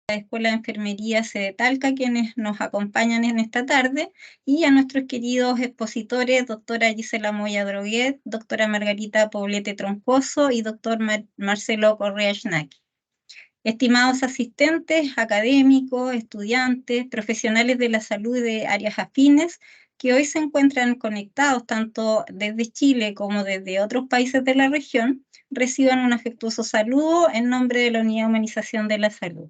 Escuela de Enfermería Sede Talca, quienes nos acompañan en esta tarde, y a nuestros queridos expositores, doctora Gisela Moya Droguet, doctora Margarita Poblete Troncoso y doctor Marcelo Correa Schnacki. Estimados asistentes, académicos, estudiantes, profesionales de la salud de áreas afines, que hoy se encuentran conectados tanto desde Chile como desde otros países de la región, reciban un afectuoso saludo en nombre de la Unidad de Humanización de la Salud.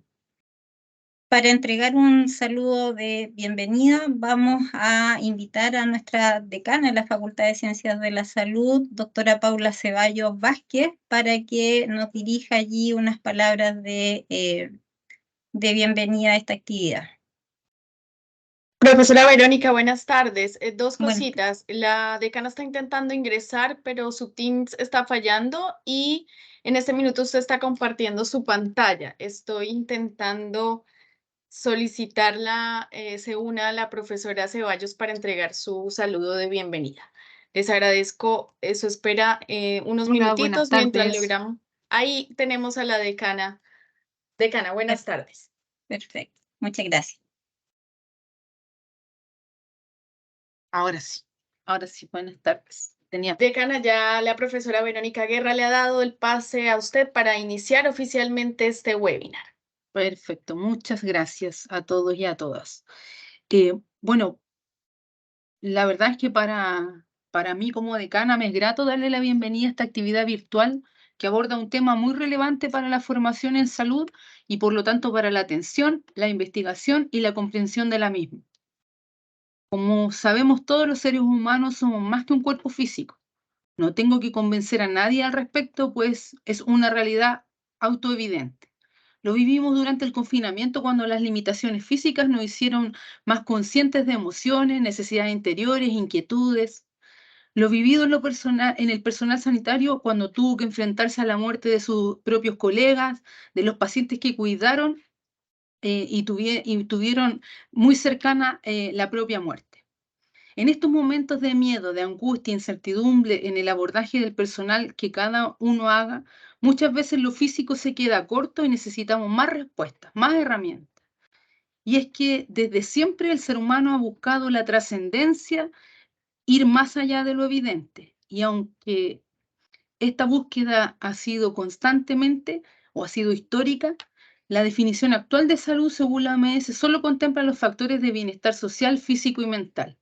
Para entregar un saludo de bienvenida, vamos a invitar a nuestra decana de la Facultad de Ciencias de la Salud, doctora Paula Ceballos Vázquez, para que nos dirija allí unas palabras de bienvenida a esta actividad. Profesora Verónica, buenas tardes. Dos Bueno. cositas. La decana está intentando ingresar, pero su Teams está fallando y en este minuto usted está compartiendo su pantalla. Estoy intentando solicitarla, se una a la profesora Ceballos para entregar su saludo de bienvenida. Les agradezco su espera unos minutitos mientras logramos. Ahí tenemos a la decana. Decana, buenas tardes. Perfecto, muchas gracias. Ahora sí, buenas tardes. Decana, ya la profesora Verónica Guerra le ha dado el pase a usted para iniciar oficialmente este webinar. Perfecto, muchas gracias a todos y a todas. Bueno, la verdad es que para mí como decana me es grato darle la bienvenida a esta actividad virtual que aborda un tema muy relevante para la formación en salud y por lo tanto para la atención, la investigación y la comprensión de la misma. Como sabemos, todos los seres humanos somos más que un cuerpo físico. No tengo que convencer a nadie al respecto, pues es una realidad autoevidente. Lo vivimos durante el confinamiento cuando las limitaciones físicas nos hicieron más conscientes de emociones, necesidades interiores, inquietudes. Lo vivido en lo personal, en el personal sanitario cuando tuvo que enfrentarse a la muerte de sus propios colegas, de los pacientes que cuidaron y tuvieron muy cercana la propia muerte. En estos momentos de miedo, de angustia, incertidumbre en el abordaje del personal que cada uno haga, muchas veces lo físico se queda corto y necesitamos más respuestas, más herramientas. Y es que desde siempre el ser humano ha buscado la trascendencia, ir más allá de lo evidente. Y aunque esta búsqueda ha sido constantemente o ha sido histórica, la definición actual de salud según la OMS solo contempla los factores de bienestar social, físico y mental.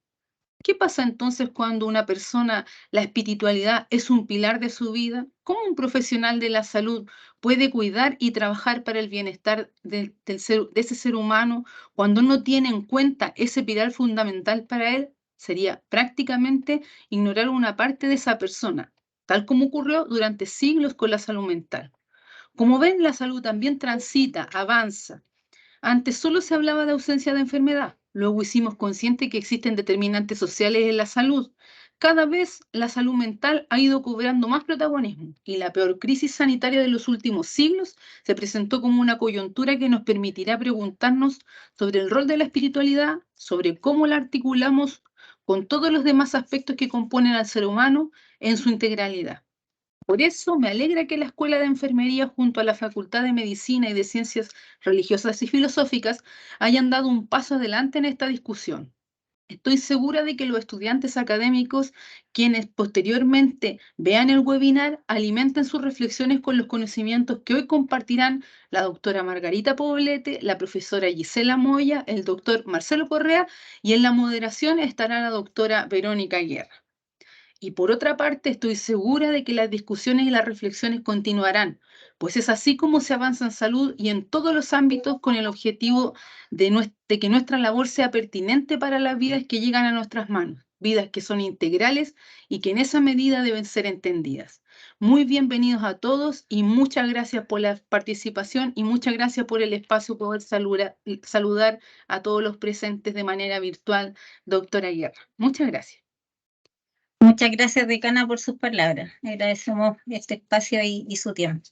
¿Qué pasa entonces cuando una persona, la espiritualidad es un pilar de su vida? ¿Cómo un profesional de la salud puede cuidar y trabajar para el bienestar de ese ser humano cuando no tiene en cuenta ese pilar fundamental para él? Sería prácticamente ignorar una parte de esa persona, tal como ocurrió durante siglos con la salud mental. Como ven, la salud también transita, avanza. Antes solo se hablaba de ausencia de enfermedad, luego hicimos consciente que existen determinantes sociales en la salud. Cada vez la salud mental ha ido cobrando más protagonismo y la peor crisis sanitaria de los últimos siglos se presentó como una coyuntura que nos permitirá preguntarnos sobre el rol de la espiritualidad, sobre cómo la articulamos con todos los demás aspectos que componen al ser humano en su integralidad. Por eso me alegra que la Escuela de Enfermería junto a la Facultad de Medicina y de Ciencias Religiosas y Filosóficas hayan dado un paso adelante en esta discusión. Estoy segura de que los estudiantes académicos, quienes posteriormente vean el webinar, alimenten sus reflexiones con los conocimientos que hoy compartirán la doctora Margarita Poblete, la profesora Gisela Moya, el doctor Marcelo Correa y en la moderación estará la doctora Verónica Guerra. Y por otra parte, estoy segura de que las discusiones y las reflexiones continuarán, pues es así como se avanza en salud y en todos los ámbitos con el objetivo de que nuestra labor sea pertinente para las vidas que llegan a nuestras manos, vidas que son integrales y que en esa medida deben ser entendidas. Muy bienvenidos a todos y muchas gracias por la participación y muchas gracias por el espacio poder saludar a todos los presentes de manera virtual, doctora Guerra. Muchas gracias. Muchas gracias, decana, por sus palabras. Agradecemos este espacio y su tiempo.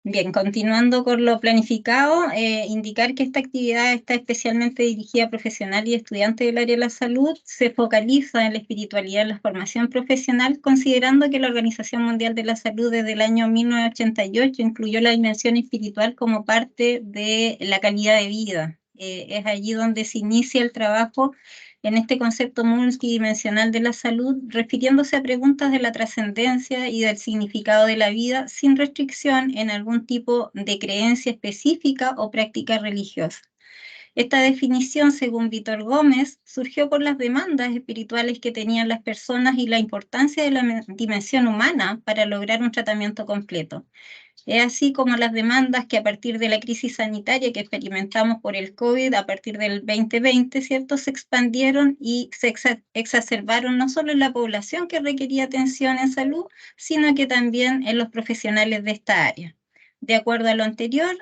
Bien, continuando con lo planificado, indicar que esta actividad está especialmente dirigida a profesionales y estudiantes del área de la salud, se focaliza en la espiritualidad y la formación profesional, considerando que la Organización Mundial de la Salud desde el año 1988 incluyó la dimensión espiritual como parte de la calidad de vida. Es allí donde se inicia el trabajo en este concepto multidimensional de la salud, refiriéndose a preguntas de la trascendencia y del significado de la vida sin restricción en algún tipo de creencia específica o práctica religiosa. Esta definición, según Víctor Gómez, surgió por las demandas espirituales que tenían las personas y la importancia de la dimensión humana para lograr un tratamiento completo. Es así como las demandas que a partir de la crisis sanitaria que experimentamos por el COVID a partir del 2020, ¿cierto?, se expandieron y se exacerbaron no solo en la población que requería atención en salud, sino que también en los profesionales de esta área. De acuerdo a lo anterior,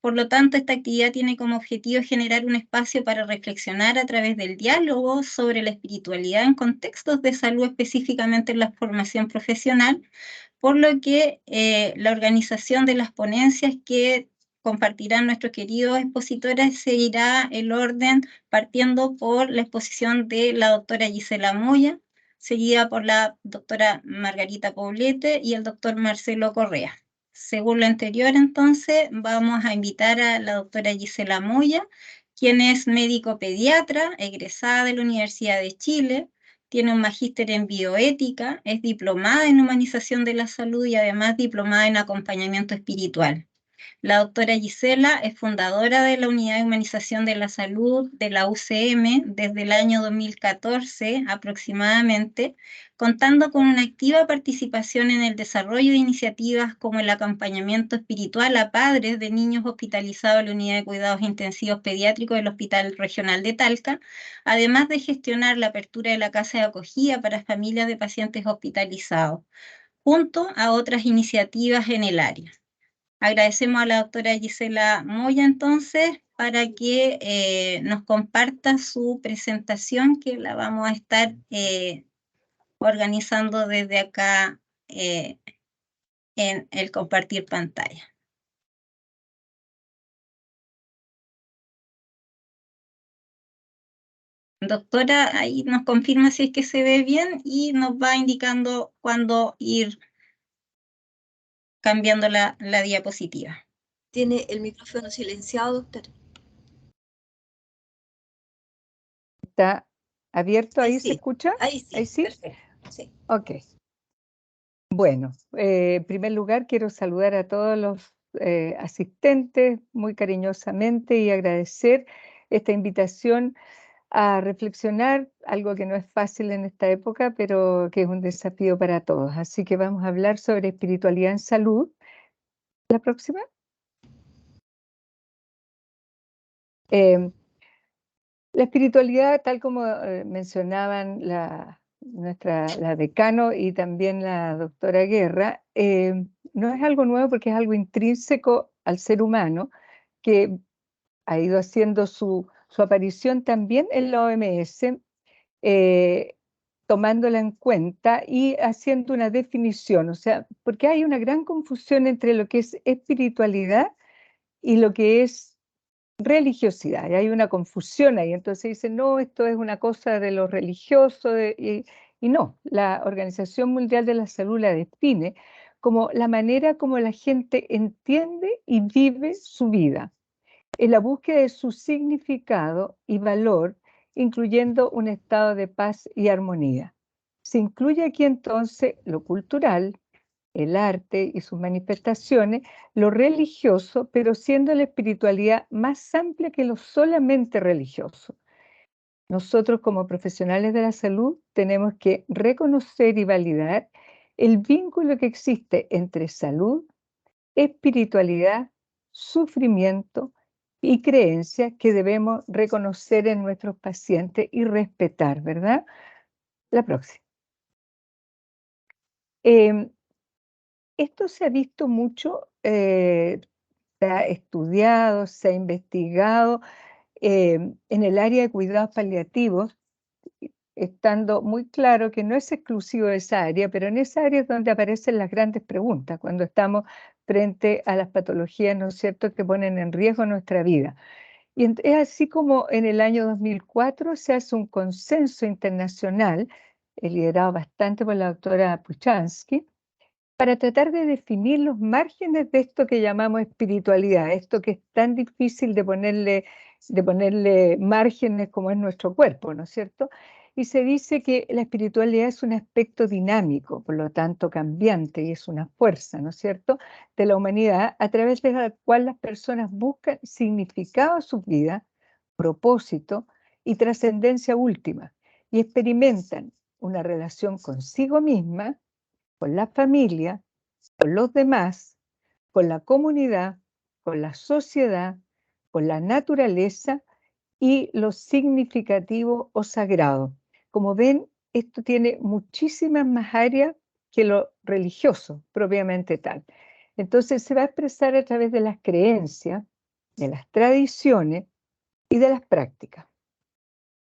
por lo tanto, esta actividad tiene como objetivo generar un espacio para reflexionar a través del diálogo sobre la espiritualidad en contextos de salud, específicamente en la formación profesional, por lo que la organización de las ponencias que compartirán nuestros queridos expositores seguirá el orden partiendo por la exposición de la doctora Gisela Moya, seguida por la doctora Margarita Poblete y el doctor Marcelo Correa. Según lo anterior, entonces, vamos a invitar a la doctora Gisela Moya, quien es médico pediatra, egresada de la Universidad de Chile, tiene un magíster en bioética, es diplomada en humanización de la salud y además diplomada en acompañamiento espiritual. La doctora Gisela es fundadora de la Unidad de Humanización de la Salud de la UCM desde el año 2014 aproximadamente, contando con una activa participación en el desarrollo de iniciativas como el acompañamiento espiritual a padres de niños hospitalizados en la Unidad de Cuidados Intensivos Pediátricos del Hospital Regional de Talca, además de gestionar la apertura de la casa de acogida para familias de pacientes hospitalizados, junto a otras iniciativas en el área. Agradecemos a la doctora Gisela Moya entonces para que nos comparta su presentación, que la vamos a estar organizando desde acá en el compartir pantalla. Doctora, ahí nos confirma si es que se ve bien y nos va indicando cuándo ir cambiando la diapositiva. Tiene el micrófono silenciado, doctor. ¿Está abierto? ¿Ahí sí. se escucha? Ahí sí, ¿Ahí sí? perfecto. Sí. Ok. Bueno, en primer lugar quiero saludar a todos los asistentes muy cariñosamente y agradecer esta invitación a reflexionar, algo que no es fácil en esta época, pero que es un desafío para todos. Así que vamos a hablar sobre espiritualidad en salud. ¿La próxima? La espiritualidad, tal como mencionaban la decano y también la doctora Guerra, no es algo nuevo porque es algo intrínseco al ser humano que ha ido haciendo su aparición también en la OMS, tomándola en cuenta y haciendo una definición, o sea, porque hay una gran confusión entre lo que es espiritualidad y lo que es religiosidad, y hay una confusión ahí, entonces dicen, no, esto es una cosa de lo religioso, y no, la Organización Mundial de la Salud la define como la manera como la gente entiende y vive su vida, en la búsqueda de su significado y valor, incluyendo un estado de paz y armonía. Se incluye aquí entonces lo cultural, el arte y sus manifestaciones, lo religioso, pero siendo la espiritualidad más amplia que lo solamente religioso. Nosotros como profesionales de la salud tenemos que reconocer y validar el vínculo que existe entre salud, espiritualidad, sufrimiento y creencia que debemos reconocer en nuestros pacientes y respetar, ¿verdad? La próxima. Esto se ha visto mucho, se ha estudiado, se ha investigado en el área de cuidados paliativos, estando muy claro que no es exclusivo de esa área, pero en esa área es donde aparecen las grandes preguntas, cuando estamos frente a las patologías, ¿no es cierto?, que ponen en riesgo nuestra vida. Y es así como en el año 2004 se hace un consenso internacional, liderado bastante por la doctora Puchansky, para tratar de definir los márgenes de esto que llamamos espiritualidad, esto que es tan difícil de ponerle márgenes como es nuestro cuerpo, ¿no es cierto? Y se dice que la espiritualidad es un aspecto dinámico, por lo tanto cambiante, y es una fuerza, ¿no es cierto?, de la humanidad, a través de la cual las personas buscan significado a sus vidas, propósito y trascendencia última, y experimentan una relación consigo misma, con la familia, con los demás, con la comunidad, con la sociedad, con la naturaleza y lo significativo o sagrado. Como ven, esto tiene muchísimas más áreas que lo religioso propiamente tal. Entonces se va a expresar a través de las creencias, de las tradiciones y de las prácticas.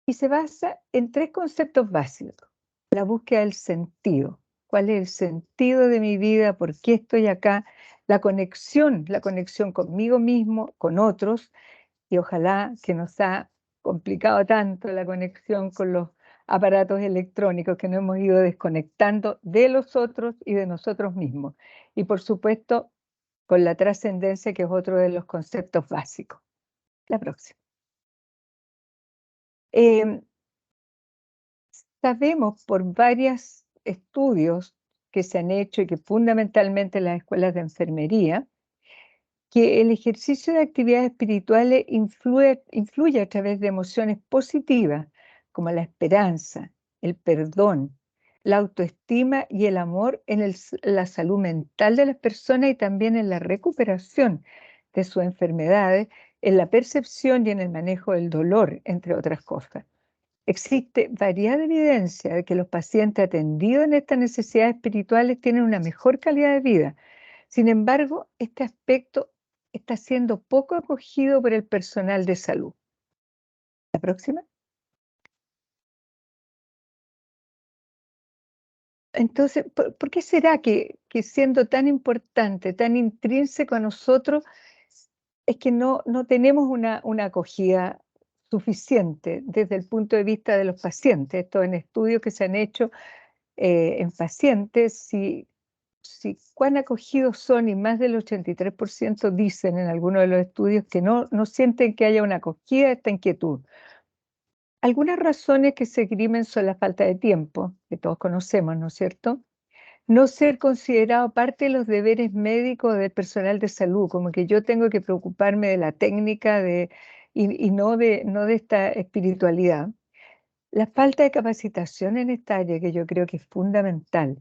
Y se basa en 3 conceptos básicos. La búsqueda del sentido. ¿Cuál es el sentido de mi vida? ¿Por qué estoy acá? La conexión conmigo mismo, con otros, y ojalá que nos ha complicado tanto la conexión con los aparatos electrónicos que nos hemos ido desconectando de los otros y de nosotros mismos. Y por supuesto, con la trascendencia, que es otro de los conceptos básicos. La próxima. Sabemos por varios estudios que se han hecho y que fundamentalmente en las escuelas de enfermería, que el ejercicio de actividades espirituales influye a través de emociones positivas, como la esperanza, el perdón, la autoestima y el amor en la salud mental de las personas y también en la recuperación de sus enfermedades, en la percepción y en el manejo del dolor, entre otras cosas. Existe variada evidencia de que los pacientes atendidos en estas necesidades espirituales tienen una mejor calidad de vida. Sin embargo, este aspecto está siendo poco acogido por el personal de salud. La próxima. Entonces, ¿por qué será que siendo tan importante, tan intrínseco a nosotros, es que no tenemos una acogida suficiente desde el punto de vista de los pacientes? Esto en estudios que se han hecho en pacientes, si cuán acogidos son, y más del 83% dicen en algunos de los estudios que no sienten que haya una acogida a esta inquietud. Algunas razones que se esgrimen son la falta de tiempo, que todos conocemos, ¿no es cierto? No ser considerado parte de los deberes médicos del personal de salud, como que yo tengo que preocuparme de la técnica y no de esta espiritualidad. La falta de capacitación en esta área, que yo creo que es fundamental.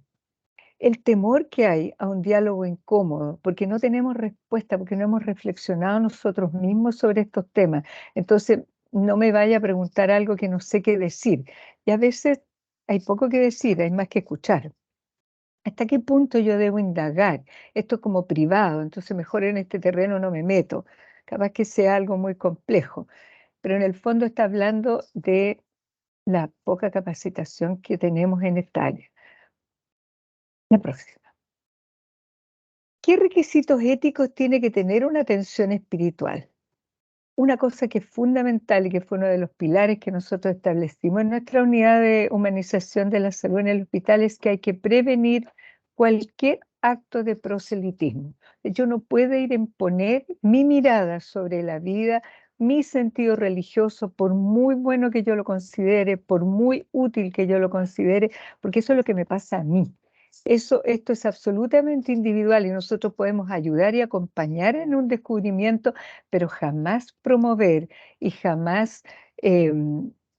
El temor que hay a un diálogo incómodo, porque no tenemos respuesta, porque no hemos reflexionado nosotros mismos sobre estos temas. Entonces, no me vaya a preguntar algo que no sé qué decir. Y a veces hay poco que decir, hay más que escuchar. ¿Hasta qué punto yo debo indagar? Esto es como privado, entonces mejor en este terreno no me meto. Capaz que sea algo muy complejo, pero en el fondo está hablando de la poca capacitación que tenemos en esta área. La próxima. ¿Qué requisitos éticos tiene que tener una atención espiritual? Una cosa que es fundamental y que fue uno de los pilares que nosotros establecimos en nuestra unidad de humanización de la salud en el hospital es que hay que prevenir cualquier acto de proselitismo. Yo no puedo ir a imponer mi mirada sobre la vida, mi sentido religioso, por muy bueno que yo lo considere, por muy útil que yo lo considere, porque eso es lo que me pasa a mí. Esto es absolutamente individual y nosotros podemos ayudar y acompañar en un descubrimiento, pero jamás promover y jamás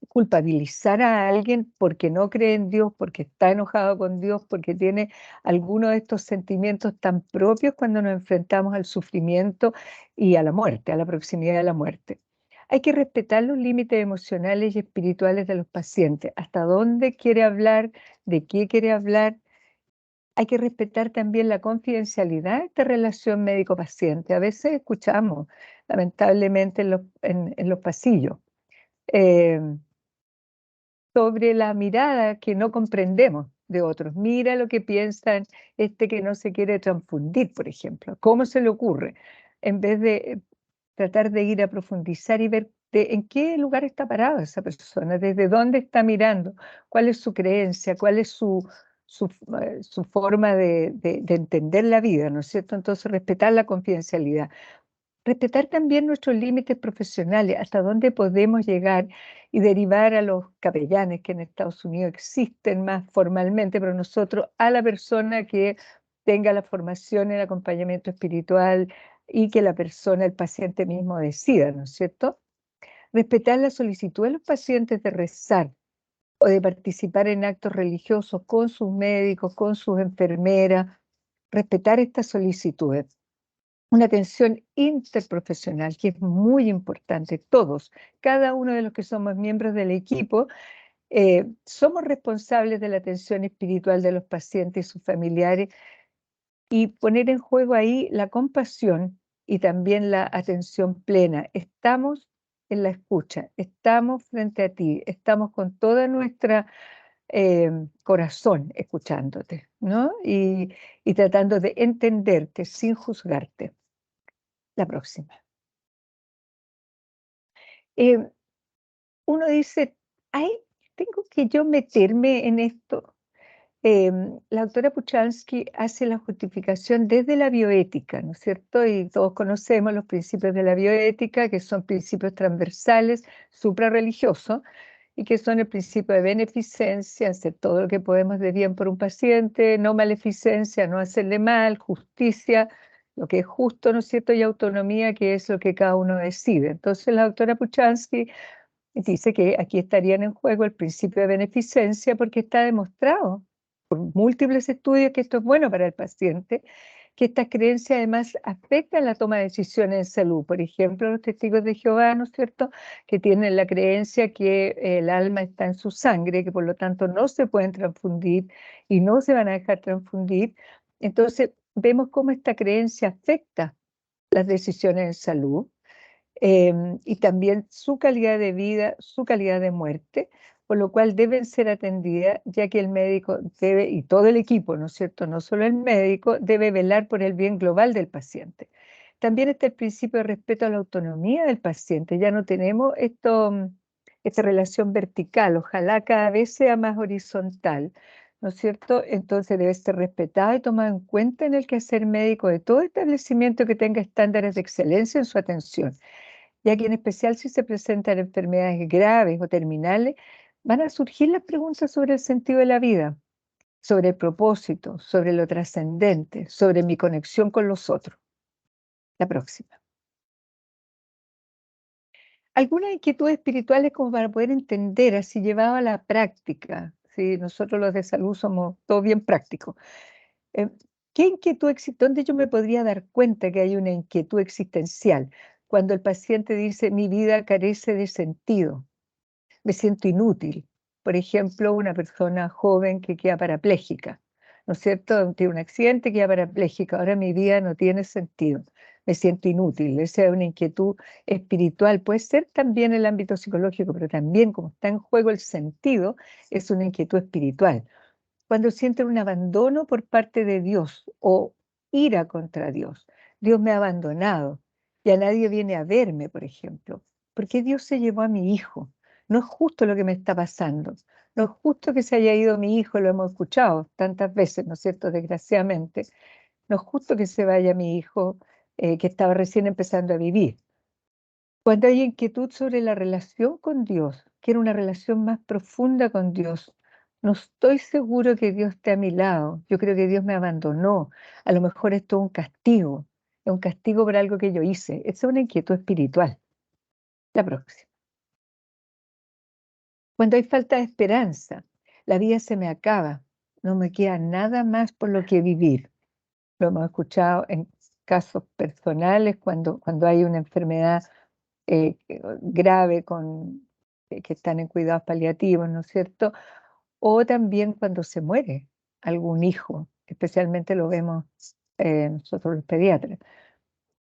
culpabilizar a alguien porque no cree en Dios, porque está enojado con Dios, porque tiene alguno de estos sentimientos tan propios cuando nos enfrentamos al sufrimiento y a la muerte, a la proximidad de la muerte. Hay que respetar los límites emocionales y espirituales de los pacientes, hasta dónde quiere hablar, de qué quiere hablar. Hay que respetar también la confidencialidad de esta relación médico-paciente. A veces escuchamos, lamentablemente, en los pasillos. sobre la mirada que no comprendemos de otros. Mira lo que piensan que no se quiere transfundir, por ejemplo. ¿Cómo se le ocurre? En vez de tratar de ir a profundizar y ver en qué lugar está parada esa persona, desde dónde está mirando, cuál es su creencia, cuál es su forma de entender la vida, ¿no es cierto? Entonces, respetar la confidencialidad. Respetar también nuestros límites profesionales, hasta dónde podemos llegar y derivar a los capellanes que en Estados Unidos existen más formalmente, pero nosotros a la persona que tenga la formación en acompañamiento espiritual y que la persona, el paciente mismo decida, ¿no es cierto? Respetar la solicitud de los pacientes de rezar o de participar en actos religiosos con sus médicos, con sus enfermeras, respetar estas solicitudes. Una atención interprofesional, que es muy importante. Todos, cada uno de los que somos miembros del equipo, somos responsables de la atención espiritual de los pacientes y sus familiares, y poner en juego ahí la compasión y también la atención plena. Estamos en la escucha, estamos frente a ti, estamos con toda nuestra corazón escuchándote, ¿no? Y tratando de entenderte sin juzgarte. La próxima. Uno dice, ay, tengo que yo meterme en esto. La doctora Puchalski hace la justificación desde la bioética, ¿no es cierto? Y todos conocemos los principios de la bioética, que son principios transversales, suprarreligiosos, y que son el principio de beneficencia, hacer todo lo que podemos de bien por un paciente, no maleficencia, no hacerle mal, justicia, lo que es justo, ¿no es cierto? Y autonomía, que es lo que cada uno decide. Entonces la doctora Puchalski dice que aquí estarían en juego el principio de beneficencia, porque está demostrado por múltiples estudios que esto es bueno para el paciente, que estas creencias además afectan la toma de decisiones en salud. Por ejemplo, los testigos de Jehová, ¿no es cierto?, que tienen la creencia que el alma está en su sangre, que por lo tanto no se pueden transfundir y no se van a dejar transfundir. Entonces, vemos cómo esta creencia afecta las decisiones en salud. Y también su calidad de vida, su calidad de muerte, por lo cual deben ser atendidas, ya que el médico debe, y todo el equipo, ¿no es cierto?, no solo el médico, debe velar por el bien global del paciente. También está el principio de respeto a la autonomía del paciente. Ya no tenemos esta relación vertical, ojalá cada vez sea más horizontal, ¿no es cierto? Entonces debe ser respetado y tomado en cuenta en el quehacer médico de todo establecimiento que tenga estándares de excelencia en su atención, ya que en especial si se presentan enfermedades graves o terminales, van a surgir las preguntas sobre el sentido de la vida, sobre el propósito, sobre lo trascendente, sobre mi conexión con los otros. La próxima. Algunas inquietudes espirituales como para poder entender, así llevado a la práctica. ¿Sí? Nosotros los de salud somos todos bien prácticos. ¿Qué inquietud existe? ¿Dónde yo me podría dar cuenta que hay una inquietud existencial? Cuando el paciente dice, mi vida carece de sentido, me siento inútil. Por ejemplo, una persona joven que queda parapléjica, ¿no es cierto? Tiene un accidente, queda parapléjica, ahora mi vida no tiene sentido, me siento inútil. Esa es una inquietud espiritual, puede ser también en el ámbito psicológico, pero también como está en juego el sentido, es una inquietud espiritual. Cuando sienten un abandono por parte de Dios o ira contra Dios. Dios me ha abandonado, ya nadie viene a verme, por ejemplo. ¿Por qué Dios se llevó a mi hijo? No es justo lo que me está pasando. No es justo que se haya ido mi hijo, lo hemos escuchado tantas veces, ¿no es cierto? Desgraciadamente. No es justo que se vaya mi hijo, que estaba recién empezando a vivir. Cuando hay inquietud sobre la relación con Dios, quiero una relación más profunda con Dios, no estoy seguro que Dios esté a mi lado. Yo creo que Dios me abandonó. A lo mejor esto es un castigo por algo que yo hice. Esa es una inquietud espiritual. La próxima. Cuando hay falta de esperanza, la vida se me acaba, no me queda nada más por lo que vivir. Lo hemos escuchado en casos personales cuando hay una enfermedad grave que están en cuidados paliativos, ¿no es cierto? O también cuando se muere algún hijo, especialmente lo vemos nosotros los pediatras.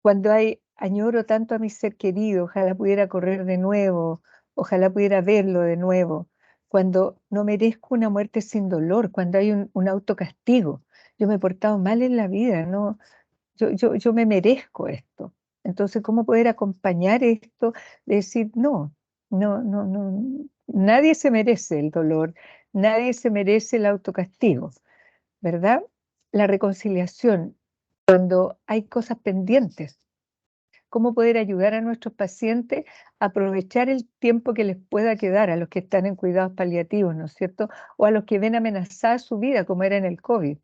Cuando añoro tanto a mi ser querido, ojalá pudiera correr de nuevo, ojalá pudiera verlo de nuevo, cuando no merezco una muerte sin dolor, cuando hay un autocastigo. Yo me he portado mal en la vida, ¿no? Yo me merezco esto. Entonces, ¿cómo poder acompañar esto? De decir, no, nadie se merece el dolor, nadie se merece el autocastigo, ¿verdad? La reconciliación, cuando hay cosas pendientes. ¿Cómo poder ayudar a nuestros pacientes a aprovechar el tiempo que les pueda quedar a los que están en cuidados paliativos, ¿no es cierto? O a los que ven amenazada su vida, como era en el COVID.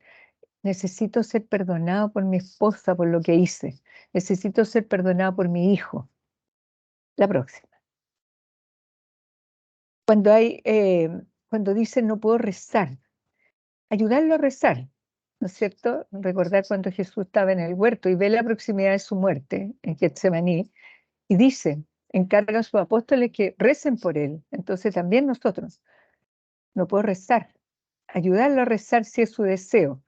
Necesito ser perdonado por mi esposa por lo que hice. Necesito ser perdonado por mi hijo. La próxima. Cuando dicen no puedo rezar, ayudarlo a rezar, ¿no es cierto? Recordar cuando Jesús estaba en el huerto y ve la proximidad de su muerte en Getsemaní y dice, encarga a sus apóstoles que recen por él. Entonces también nosotros, no puedo rezar, ayudarlo a rezar si es su deseo.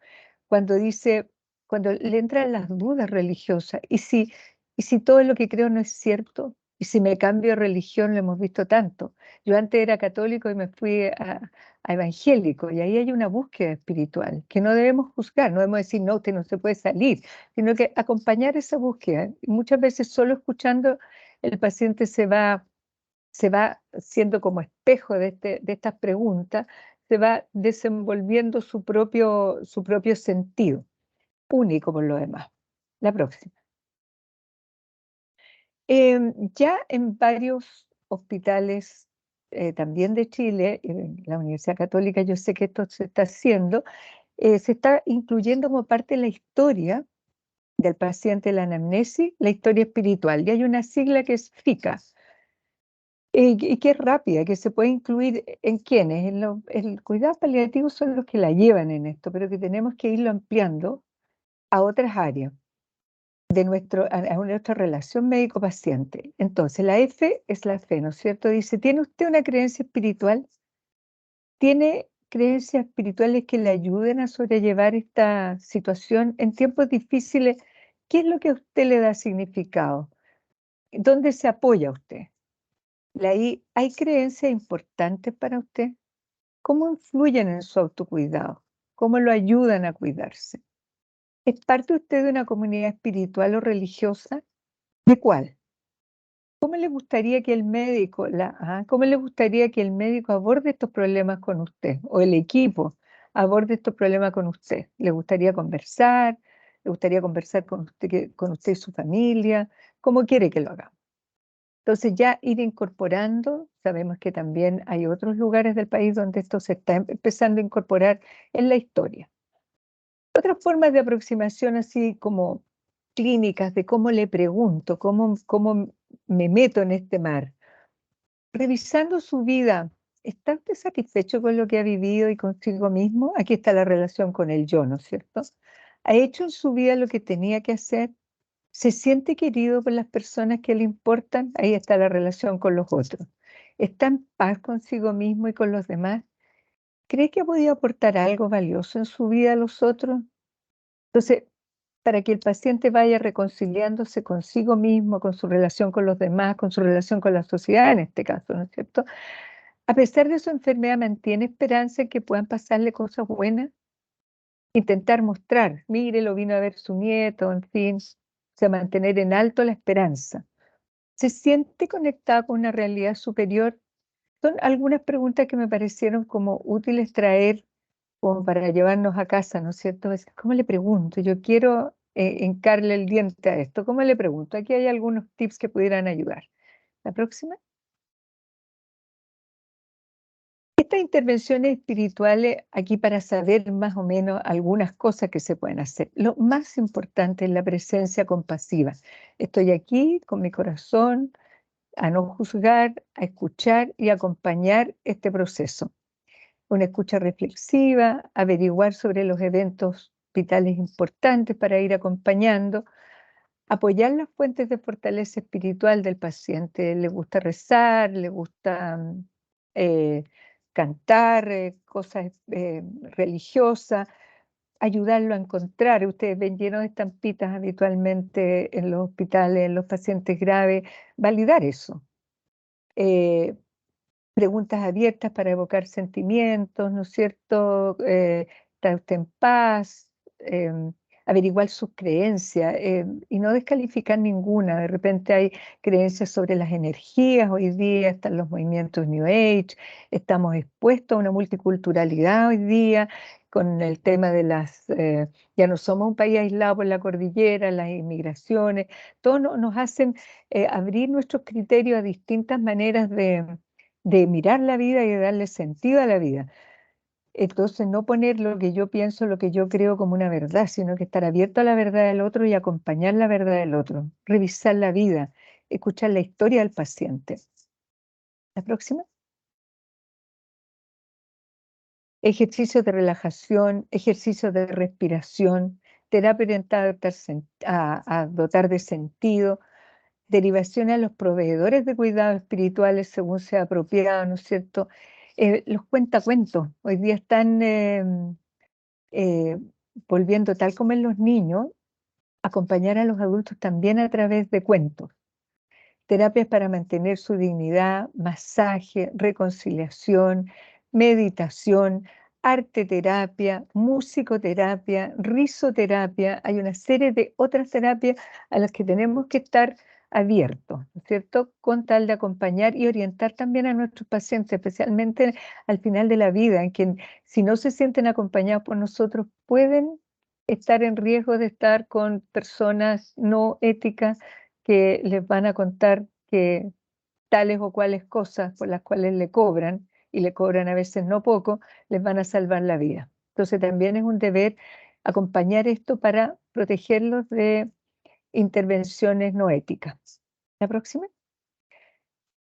Cuando dice, cuando le entran las dudas religiosas, y si todo lo que creo no es cierto, y si me cambio de religión, lo hemos visto tanto. Yo antes era católico y me fui a evangélico, y ahí hay una búsqueda espiritual que no debemos juzgar, no debemos decir, no, usted no se puede salir, sino que acompañar esa búsqueda. Y muchas veces solo escuchando, el paciente se va siendo como espejo de estas preguntas, se va desenvolviendo su propio sentido, único por lo demás. La próxima. Ya en varios hospitales también de Chile, en la Universidad Católica, yo sé que esto se está haciendo, se está incluyendo como parte de la historia del paciente, la anamnesis, la historia espiritual. Y hay una sigla que es FICA, y que es rápida, que se puede incluir en quienes, el cuidado paliativo son los que la llevan en esto, pero que tenemos que irlo ampliando a otras áreas de a nuestra relación médico-paciente. Entonces, la F es la fe, ¿no es cierto? Dice, ¿tiene usted una creencia espiritual? ¿Tiene creencias espirituales que le ayuden a sobrellevar esta situación en tiempos difíciles? ¿Qué es lo que a usted le da significado? ¿Dónde se apoya usted? ¿Hay creencias importantes para usted? ¿Cómo influyen en su autocuidado? ¿Cómo lo ayudan a cuidarse? ¿Es parte usted de una comunidad espiritual o religiosa? ¿De cuál? ¿Cómo le gustaría que el médico, cómo le gustaría que el médico aborde estos problemas con usted o el equipo aborde estos problemas con usted? ¿Le gustaría conversar? ¿Le gustaría conversar con usted, con usted y su familia? ¿Cómo quiere que lo haga? Entonces ya ir incorporando, sabemos que también hay otros lugares del país donde esto se está empezando a incorporar en la historia. Otras formas de aproximación así como clínicas de cómo le pregunto, cómo me meto en este mar. Revisando su vida, ¿está usted satisfecho con lo que ha vivido y consigo mismo? Aquí está la relación con el yo, ¿no es cierto? ¿Ha hecho en su vida lo que tenía que hacer? ¿Se siente querido por las personas que le importan? Ahí está la relación con los otros. ¿Está en paz consigo mismo y con los demás? ¿Cree que ha podido aportar algo valioso en su vida a los otros? Entonces, para que el paciente vaya reconciliándose consigo mismo, con su relación con los demás, con su relación con la sociedad en este caso, ¿no es cierto? A pesar de su enfermedad, mantiene esperanza en que puedan pasarle cosas buenas. Intentar mostrar, mire, lo vino a ver su nieto, en fin, o sea, mantener en alto la esperanza. ¿Se siente conectada con una realidad superior? Son algunas preguntas que me parecieron como útiles traer como para llevarnos a casa, ¿no es cierto? ¿Cómo le pregunto? Yo quiero hincarle el diente a esto. ¿Cómo le pregunto? Aquí hay algunos tips que pudieran ayudar. La próxima. Estas intervenciones espirituales, aquí para saber más o menos algunas cosas que se pueden hacer. Lo más importante es la presencia compasiva. Estoy aquí con mi corazón a no juzgar, a escuchar y acompañar este proceso. Una escucha reflexiva, averiguar sobre los eventos vitales importantes para ir acompañando, apoyar las fuentes de fortaleza espiritual del paciente. Le gusta rezar, le gusta eh, cantar, cosas religiosas, ayudarlo a encontrar. Ustedes ven lleno de estampitas habitualmente en los hospitales, en los pacientes graves, validar eso. preguntas abiertas para evocar sentimientos, ¿no es cierto? ¿Está usted en paz? Averiguar sus creencias y no descalificar ninguna. De repente hay creencias sobre las energías, hoy día están los movimientos New Age, estamos expuestos a una multiculturalidad hoy día con el tema de ya no somos un país aislado por la cordillera, las inmigraciones, todo nos hacen abrir nuestros criterios a distintas maneras de mirar la vida y de darle sentido a la vida. Entonces, no poner lo que yo pienso, lo que yo creo como una verdad, sino que estar abierto a la verdad del otro y acompañar la verdad del otro, revisar la vida, escuchar la historia del paciente. La próxima. Ejercicios de relajación, ejercicios de respiración, terapia orientada a dotar de sentido, derivación a los proveedores de cuidados espirituales según sea apropiado, ¿no es cierto? Los cuentacuentos hoy día están volviendo, tal como en los niños, acompañar a los adultos también a través de cuentos. Terapias para mantener su dignidad, masaje, reconciliación, meditación, arte terapia, musicoterapia, risoterapia. Hay una serie de otras terapias a las que tenemos que estar abiertos, ¿no es cierto? Con tal de acompañar y orientar también a nuestros pacientes, especialmente al final de la vida, en que si no se sienten acompañados por nosotros, pueden estar en riesgo de estar con personas no éticas que les van a contar que tales o cuales cosas por las cuales le cobran, y le cobran a veces no poco, les van a salvar la vida. Entonces también es un deber acompañar esto para protegerlos de intervenciones no éticas. La próxima.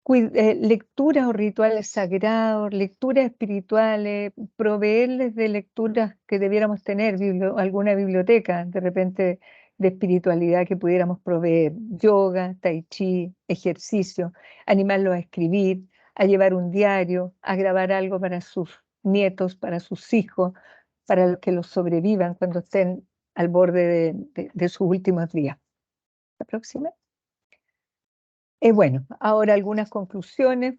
Lecturas o rituales sagrados, lecturas espirituales, proveerles de lecturas que debiéramos tener, alguna biblioteca de repente de espiritualidad que pudiéramos proveer, yoga, tai chi, ejercicio, animarlos a escribir, a llevar un diario, a grabar algo para sus nietos, para sus hijos, para los que los sobrevivan cuando estén al borde de sus últimos días. La próxima. Bueno, ahora algunas conclusiones.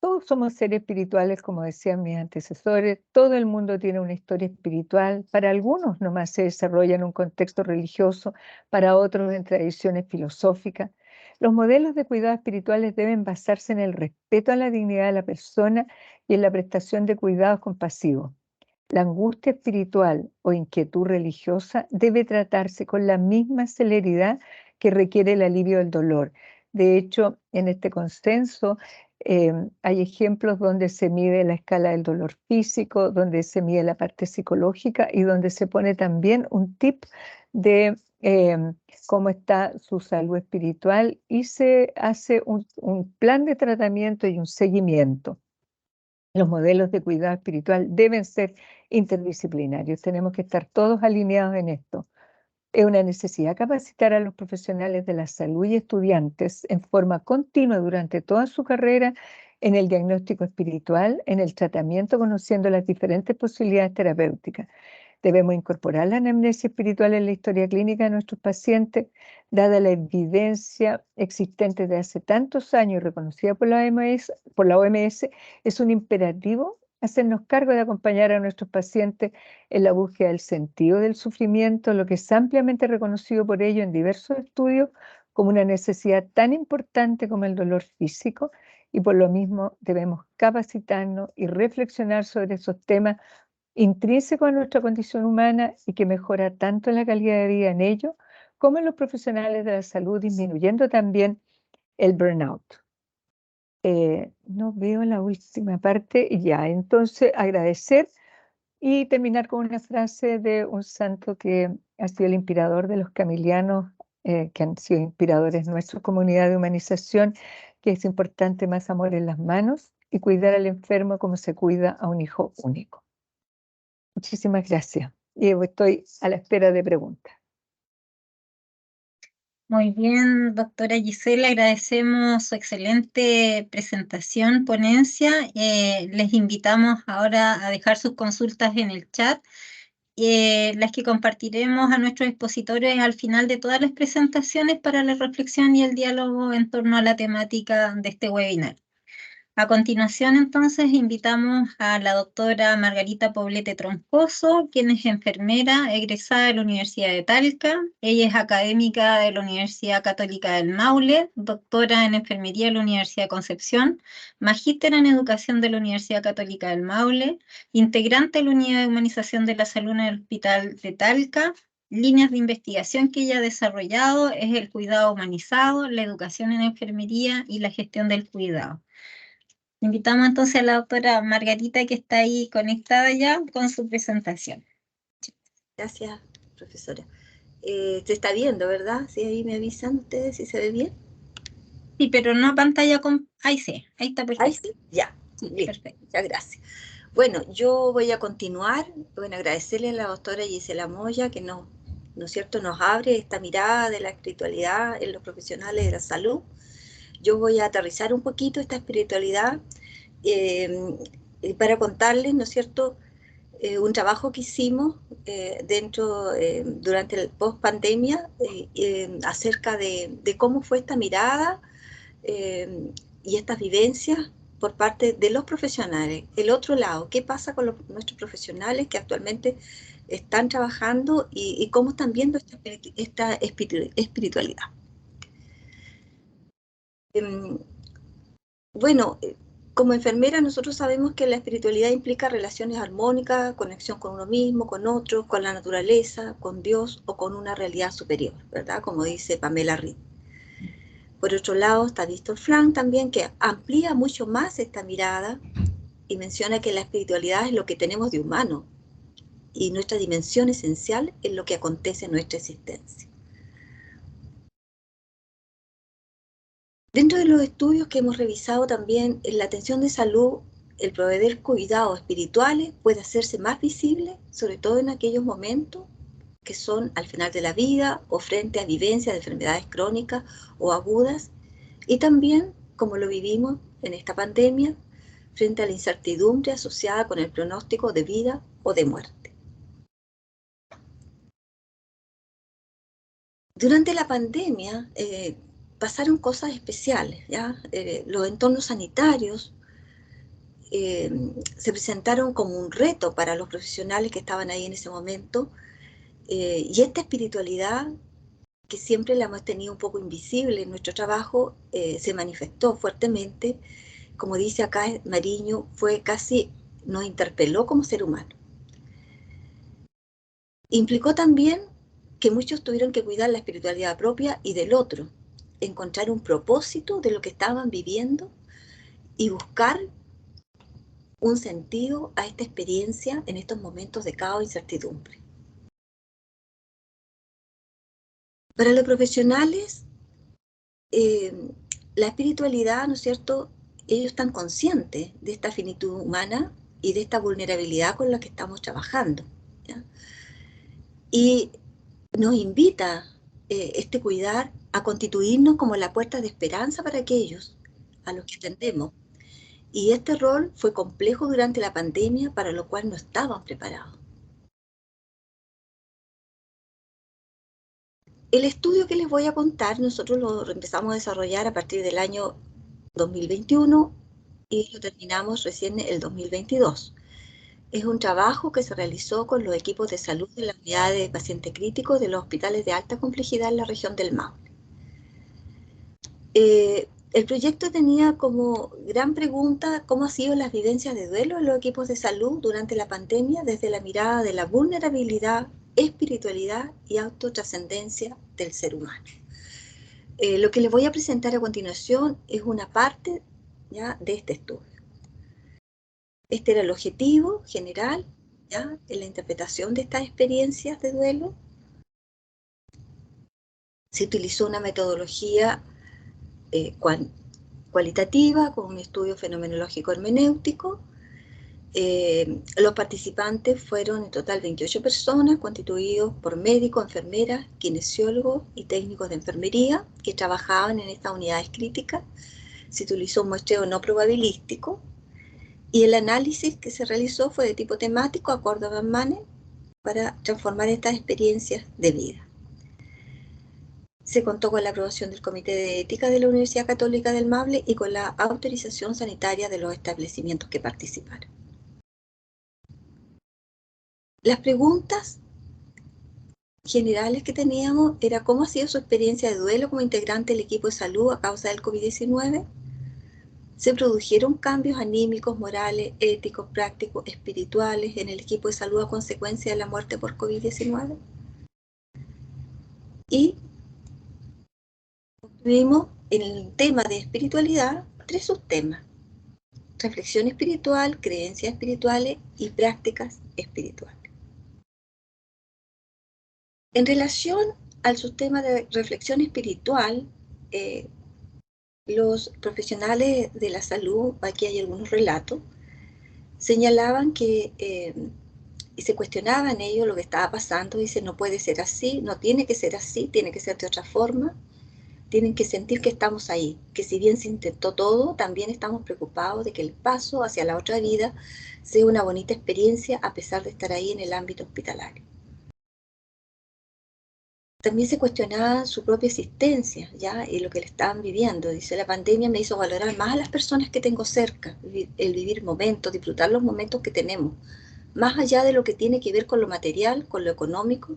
Todos somos seres espirituales, como decían mis antecesores. Todo el mundo tiene una historia espiritual. Para algunos nomás se desarrolla en un contexto religioso, para otros en tradiciones filosóficas. Los modelos de cuidados espirituales deben basarse en el respeto a la dignidad de la persona y en la prestación de cuidados compasivos. La angustia espiritual o inquietud religiosa debe tratarse con la misma celeridad que requiere el alivio del dolor. De hecho, en este consenso hay ejemplos donde se mide la escala del dolor físico, donde se mide la parte psicológica y donde se pone también un tip de cómo está su salud espiritual y se hace un plan de tratamiento y un seguimiento. Los modelos de cuidado espiritual deben ser interdisciplinarios. Tenemos que estar todos alineados en esto. Es una necesidad capacitar a los profesionales de la salud y estudiantes en forma continua durante toda su carrera en el diagnóstico espiritual, en el tratamiento, conociendo las diferentes posibilidades terapéuticas. Debemos incorporar la anamnesia espiritual en la historia clínica de nuestros pacientes, dada la evidencia existente de hace tantos años y reconocida por la OMS, es un imperativo hacernos cargo de acompañar a nuestros pacientes en la búsqueda del sentido del sufrimiento, lo que es ampliamente reconocido por ello en diversos estudios como una necesidad tan importante como el dolor físico, y por lo mismo debemos capacitarnos y reflexionar sobre esos temas intrínseco a nuestra condición humana y que mejora tanto la calidad de vida en ellos como en los profesionales de la salud, disminuyendo también el burnout. No veo la última parte ya, entonces agradecer y terminar con una frase de un santo que ha sido el inspirador de los camilianos, que han sido inspiradores de nuestra comunidad de humanización, que es importante más amor en las manos y cuidar al enfermo como se cuida a un hijo único. Muchísimas gracias. Y estoy a la espera de preguntas. Muy bien, doctora Gisela, agradecemos su excelente presentación, ponencia. Les invitamos ahora a dejar sus consultas en el chat, las que compartiremos a nuestros expositores al final de todas las presentaciones para la reflexión y el diálogo en torno a la temática de este webinar. A continuación, entonces, invitamos a la doctora Margarita Poblete Troncoso, quien es enfermera egresada de la Universidad de Talca. Ella es académica de la Universidad Católica del Maule, doctora en enfermería de la Universidad de Concepción, magíster en educación de la Universidad Católica del Maule, integrante de la Unidad de Humanización de la Salud en el Hospital de Talca. Líneas de investigación que ella ha desarrollado es el cuidado humanizado, la educación en enfermería y la gestión del cuidado. Invitamos entonces a la doctora Margarita, que está ahí conectada ya con su presentación. Gracias, profesora. Se está viendo, ¿verdad? Sí, ahí me avisan ustedes si se ve bien. Sí, pero no pantalla con... Ahí sí, ahí está perfecto. Ahí sí, ya. Sí, perfecto. Muchas gracias. Bueno, yo voy a continuar. Bueno, agradecerle a la doctora Gisela Moya que ¿no es cierto?, nos abre esta mirada de la espiritualidad en los profesionales de la salud. Yo voy a aterrizar un poquito esta espiritualidad para contarles, ¿no es cierto?, un trabajo que hicimos durante el post-pandemia acerca de cómo fue esta mirada y estas vivencias por parte de los profesionales. El otro lado, ¿qué pasa con nuestros profesionales que actualmente están trabajando y cómo están viendo esta espiritualidad? Bueno, como enfermera nosotros sabemos que la espiritualidad implica relaciones armónicas, conexión con uno mismo, con otros, con la naturaleza, con Dios o con una realidad superior, ¿verdad? Como dice Pamela Reed. Por otro lado está Víctor Frank también, que amplía mucho más esta mirada y menciona que la espiritualidad es lo que tenemos de humano y nuestra dimensión esencial es lo que acontece en nuestra existencia. Dentro de los estudios que hemos revisado también, en la atención de salud, el proveer cuidados espirituales puede hacerse más visible, sobre todo en aquellos momentos que son al final de la vida o frente a vivencias de enfermedades crónicas o agudas, y también, como lo vivimos en esta pandemia, frente a la incertidumbre asociada con el pronóstico de vida o de muerte. Durante la pandemia pasaron cosas especiales, ¿ya? Los entornos sanitarios se presentaron como un reto para los profesionales que estaban ahí en ese momento, y esta espiritualidad, que siempre la hemos tenido un poco invisible en nuestro trabajo, se manifestó fuertemente. Como dice acá Mariño, nos interpeló como ser humano. Implicó también que muchos tuvieron que cuidar la espiritualidad propia y del otro, encontrar un propósito de lo que estaban viviendo y buscar un sentido a esta experiencia en estos momentos de caos e incertidumbre. Para los profesionales, la espiritualidad, ¿no es cierto?, ellos están conscientes de esta finitud humana y de esta vulnerabilidad con la que estamos trabajando, ¿ya? Y nos invita este cuidar a constituirnos como la puerta de esperanza para aquellos a los que atendemos. Y este rol fue complejo durante la pandemia, para lo cual no estaban preparados. El estudio que les voy a contar, nosotros lo empezamos a desarrollar a partir del año 2021 y lo terminamos recién el 2022. Es un trabajo que se realizó con los equipos de salud de la unidad de pacientes críticos de los hospitales de alta complejidad en la región del Maule. El proyecto tenía como gran pregunta cómo han sido las vivencias de duelo en los equipos de salud durante la pandemia desde la mirada de la vulnerabilidad, espiritualidad y autotrascendencia del ser humano. Lo que les voy a presentar a continuación es una parte ya de este estudio. Este era el objetivo general, ya, en la interpretación de estas experiencias de duelo. Se utilizó una metodología cualitativa con un estudio fenomenológico hermenéutico. Los participantes fueron en total 28 personas, constituidos por médicos, enfermeras, kinesiólogos y técnicos de enfermería que trabajaban en estas unidades críticas. Se utilizó un muestreo no probabilístico y el análisis que se realizó fue de tipo temático a Córdoba-Manen para transformar estas experiencias de vida. Se contó con la aprobación del Comité de Ética de la Universidad Católica del Maule y con la autorización sanitaria de los establecimientos que participaron. Las preguntas generales que teníamos era cómo ha sido su experiencia de duelo como integrante del equipo de salud a causa del COVID-19. Se produjeron cambios anímicos, morales, éticos, prácticos, espirituales en el equipo de salud a consecuencia de la muerte por COVID-19. Y tuvimos en el tema de espiritualidad 3 subtemas: reflexión espiritual, creencias espirituales y prácticas espirituales. En relación al subtema de reflexión espiritual, los profesionales de la salud, aquí hay algunos relatos, señalaban que y se cuestionaban ellos lo que estaba pasando. Dicen, no puede ser así, no tiene que ser así, tiene que ser de otra forma. Tienen que sentir que estamos ahí, que si bien se intentó todo, también estamos preocupados de que el paso hacia la otra vida sea una bonita experiencia a pesar de estar ahí en el ámbito hospitalario. También se cuestionaba su propia existencia, ¿ya? Y lo que le estaban viviendo. Dice, la pandemia me hizo valorar más a las personas que tengo cerca, el vivir momentos, disfrutar los momentos que tenemos, más allá de lo que tiene que ver con lo material, con lo económico,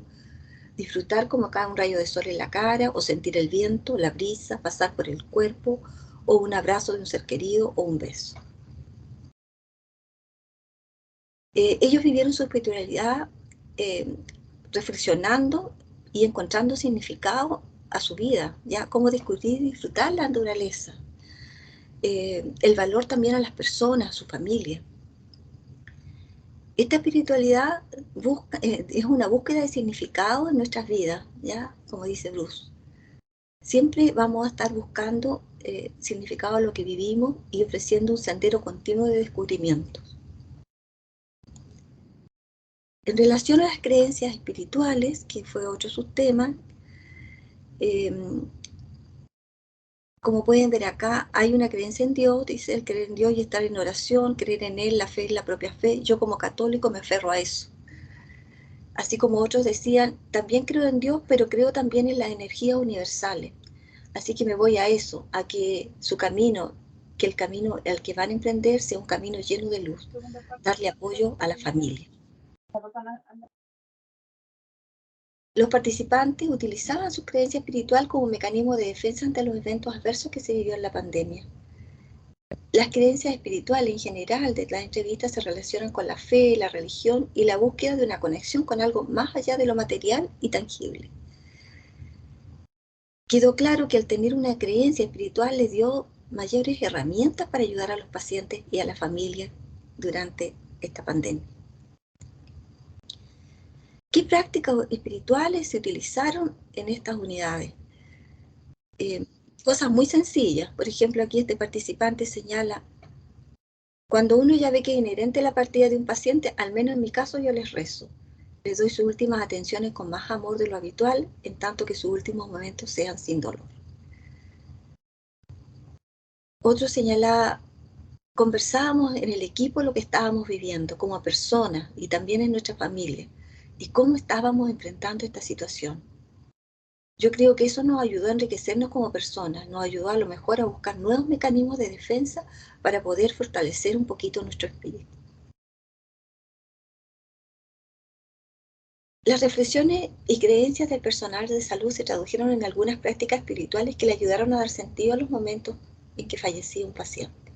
disfrutar como cae un rayo de sol en la cara, o sentir el viento, la brisa, pasar por el cuerpo, o un abrazo de un ser querido, o un beso. Ellos vivieron su espiritualidad reflexionando y encontrando significado a su vida, ya cómo descubrir y disfrutar la naturaleza, el valor también a las personas, a su familia. Esta espiritualidad es una búsqueda de significado en nuestras vidas, ya como dice Bruce. Siempre vamos a estar buscando significado a lo que vivimos y ofreciendo un sendero continuo de descubrimientos. En relación a las creencias espirituales, que fue otro subtema, como pueden ver acá, hay una creencia en Dios, dice el creer en Dios y estar en oración, creer en Él, la fe es la propia fe. Yo como católico me aferro a eso. Así como otros decían, también creo en Dios, pero creo también en las energías universales. Así que me voy a eso, a que su camino, que el camino al que van a emprender sea un camino lleno de luz, darle apoyo a la familia. Los participantes utilizaban su creencia espiritual como mecanismo de defensa ante los eventos adversos que se vivió en la pandemia. Las creencias espirituales en general de las entrevistas se relacionan con la fe, la religión y la búsqueda de una conexión con algo más allá de lo material y tangible. Quedó claro que al tener una creencia espiritual les dio mayores herramientas para ayudar a los pacientes y a la familia durante esta pandemia. ¿Qué prácticas espirituales se utilizaron en estas unidades? Cosas muy sencillas. Por ejemplo, aquí este participante señala, cuando uno ya ve que es inherente la partida de un paciente, al menos en mi caso yo les rezo. Les doy sus últimas atenciones con más amor de lo habitual, en tanto que sus últimos momentos sean sin dolor. Otro señalaba, conversábamos en el equipo lo que estábamos viviendo como personas y también en nuestra familia y cómo estábamos enfrentando esta situación. Yo creo que eso nos ayudó a enriquecernos como personas, nos ayudó a lo mejor a buscar nuevos mecanismos de defensa para poder fortalecer un poquito nuestro espíritu. Las reflexiones y creencias del personal de salud se tradujeron en algunas prácticas espirituales que le ayudaron a dar sentido a los momentos en que fallecía un paciente.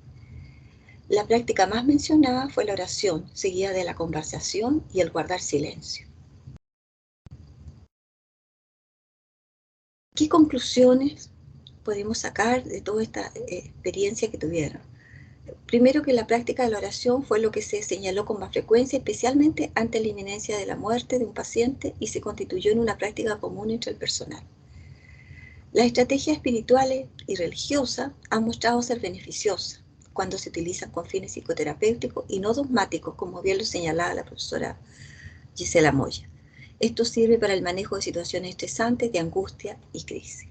La práctica más mencionada fue la oración, seguida de la conversación y el guardar silencio. ¿Qué conclusiones podemos sacar de toda esta experiencia que tuvieron? Primero, que la práctica de la oración fue lo que se señaló con más frecuencia, especialmente ante la inminencia de la muerte de un paciente, y se constituyó en una práctica común entre el personal. Las estrategias espirituales y religiosas han mostrado ser beneficiosas cuando se utilizan con fines psicoterapéuticos y no dogmáticos, como bien lo señalaba la profesora Gisela Moya. Esto sirve para el manejo de situaciones estresantes, de angustia y crisis.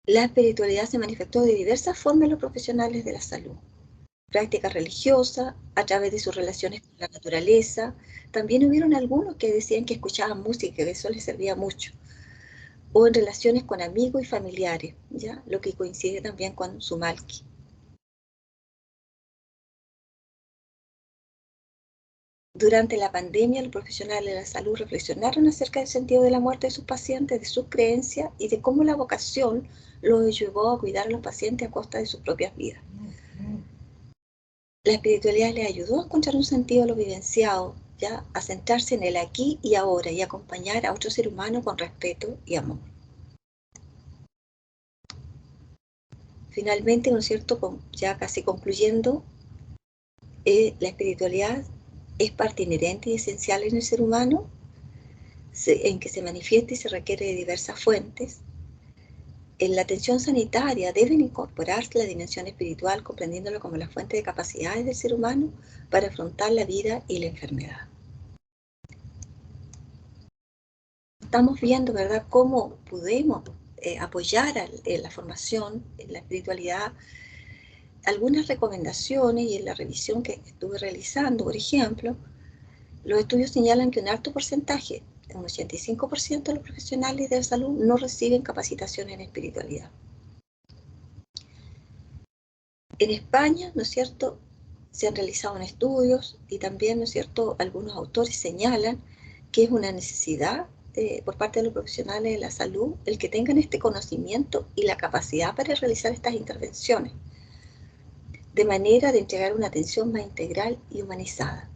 La espiritualidad se manifestó de diversas formas en los profesionales de la salud. práctica religiosa, a través de sus relaciones con la naturaleza. También hubieron algunos que decían que escuchaban música, que eso les servía mucho. O en relaciones con amigos y familiares, ¿ya? Lo que coincide también con Sumalki. Durante la pandemia, los profesionales de la salud reflexionaron acerca del sentido de la muerte de sus pacientes, de sus creencias y de cómo la vocación los llevó a cuidar a los pacientes a costa de sus propias vidas. La espiritualidad les ayudó a encontrar un sentido a lo vivenciado, ya a centrarse en el aquí y ahora y acompañar a otro ser humano con respeto y amor. Finalmente, ¿no es cierto?, ya casi concluyendo, la espiritualidad es parte inherente y esencial en el ser humano, en que se manifiesta y se requiere de diversas fuentes. En la atención sanitaria deben incorporarse la dimensión espiritual, comprendiéndolo como la fuente de capacidades del ser humano para afrontar la vida y la enfermedad. Estamos viendo, ¿verdad?, cómo podemos apoyar en la formación, en la espiritualidad. Algunas recomendaciones, y en la revisión que estuve realizando, por ejemplo, los estudios señalan que un alto porcentaje, un 85% de los profesionales de la salud no reciben capacitación en espiritualidad. En España, ¿no es cierto?, se han realizado estudios y también, ¿no es cierto?, algunos autores señalan que es una necesidad por parte de los profesionales de la salud el que tengan este conocimiento y la capacidad para realizar estas intervenciones, de manera de entregar una atención más integral y humanizada.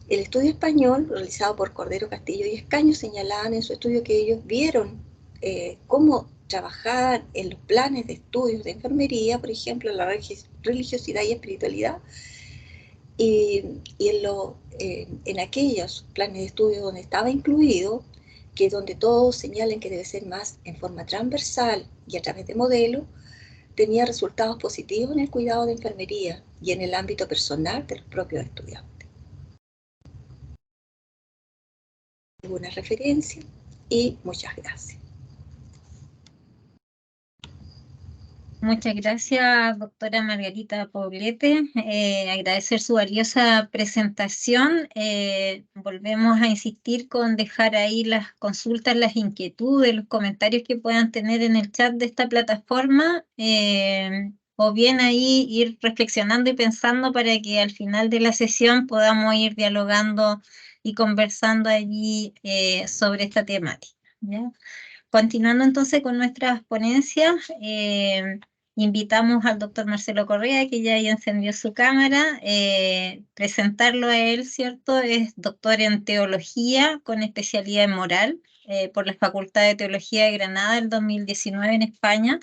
El estudio español, realizado por Cordero Castillo y Escaño, señalaban en su estudio que ellos vieron cómo trabajaban en los planes de estudios de enfermería, por ejemplo, la religiosidad y espiritualidad, y en aquellos planes de estudio donde estaba incluido, que donde todos señalan que debe ser más en forma transversal y a través de modelos, tenía resultados positivos en el cuidado de enfermería y en el ámbito personal de los propios estudiantes. Alguna referencia y muchas gracias. Muchas gracias, doctora Margarita Poblete. Agradecer su valiosa presentación. Volvemos a insistir con dejar ahí las consultas, las inquietudes, los comentarios que puedan tener en el chat de esta plataforma, o bien ahí ir reflexionando y pensando para que al final de la sesión podamos ir dialogando y conversando allí sobre esta temática, ¿ya? Continuando entonces con nuestras ponencias, invitamos al doctor Marcelo Correa, que ya encendió su cámara, presentarlo a él, ¿cierto? Es doctor en teología con especialidad en moral por la Facultad de Teología de Granada del 2019 en España.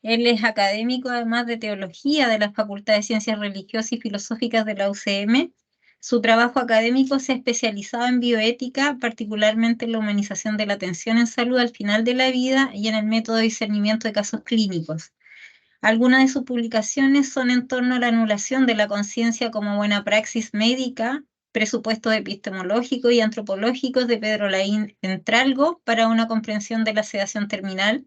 Él es académico además de teología de la Facultad de Ciencias Religiosas y Filosóficas de la UCM. Su trabajo académico se ha especializado en bioética, particularmente en la humanización de la atención en salud al final de la vida y en el método de discernimiento de casos clínicos. Algunas de sus publicaciones son en torno a la anulación de la conciencia como buena praxis médica, presupuestos epistemológicos y antropológicos de Pedro Laín Entralgo para una comprensión de la sedación terminal,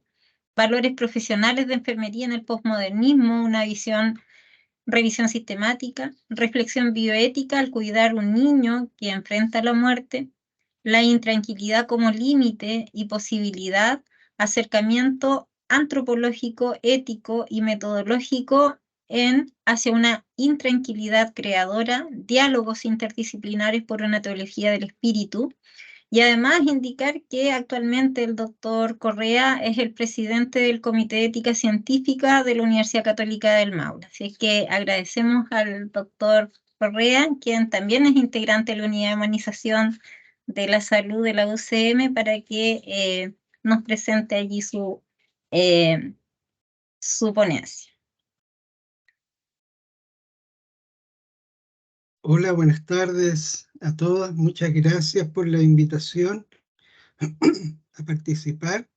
valores profesionales de enfermería en el posmodernismo, una revisión sistemática, reflexión bioética al cuidar un niño que enfrenta la muerte, la intranquilidad como límite y posibilidad, acercamiento antropológico, ético y metodológico hacia una intranquilidad creadora, diálogos interdisciplinares por una teología del espíritu. Y además indicar que actualmente el doctor Correa es el presidente del Comité de Ética Científica de la Universidad Católica del Maule. Así es que agradecemos al doctor Correa, quien también es integrante de la Unidad de Humanización de la Salud de la UCM, para que nos presente allí su ponencia. Hola, buenas tardes a todos. Muchas gracias por la invitación a participar.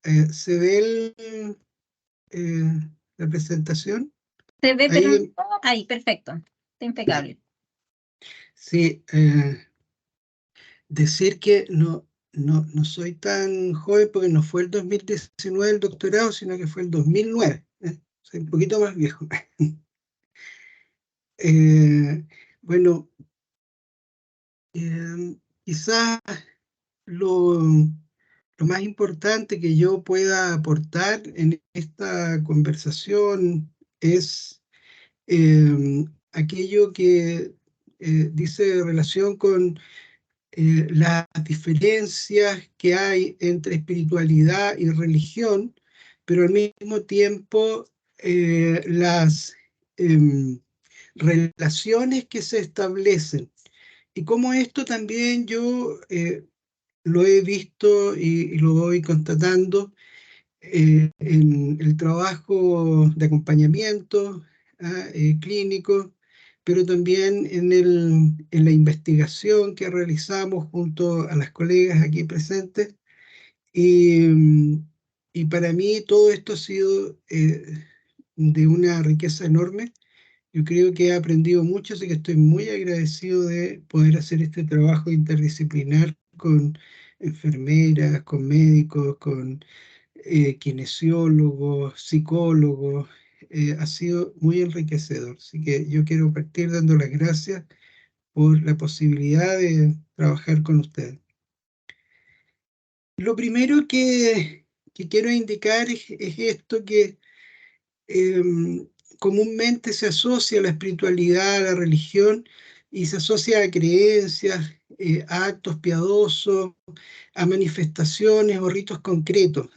¿Se ve la presentación? Se ve, pero ahí, perfecto. Está impecable. Sí, decir que no soy tan joven porque no fue el 2019 el doctorado, sino que fue el 2009. Soy un poquito más viejo. Bueno, quizás lo más importante que yo pueda aportar en esta conversación es aquello que dice relación con las diferencias que hay entre espiritualidad y religión, pero al mismo tiempo las relaciones que se establecen. Y cómo esto también yo lo he visto y lo voy constatando en el trabajo de acompañamiento clínico, pero también en la investigación que realizamos junto a las colegas aquí presentes. Y para mí todo esto ha sido de una riqueza enorme. Yo creo que he aprendido mucho, así que estoy muy agradecido de poder hacer este trabajo interdisciplinar con enfermeras, con médicos, con kinesiólogos, psicólogos. Ha sido muy enriquecedor. Así que yo quiero partir dando las gracias por la posibilidad de trabajar con ustedes. Lo primero que quiero indicar es esto que comúnmente se asocia la espiritualidad a la religión y se asocia a creencias, a actos piadosos, a manifestaciones o ritos concretos.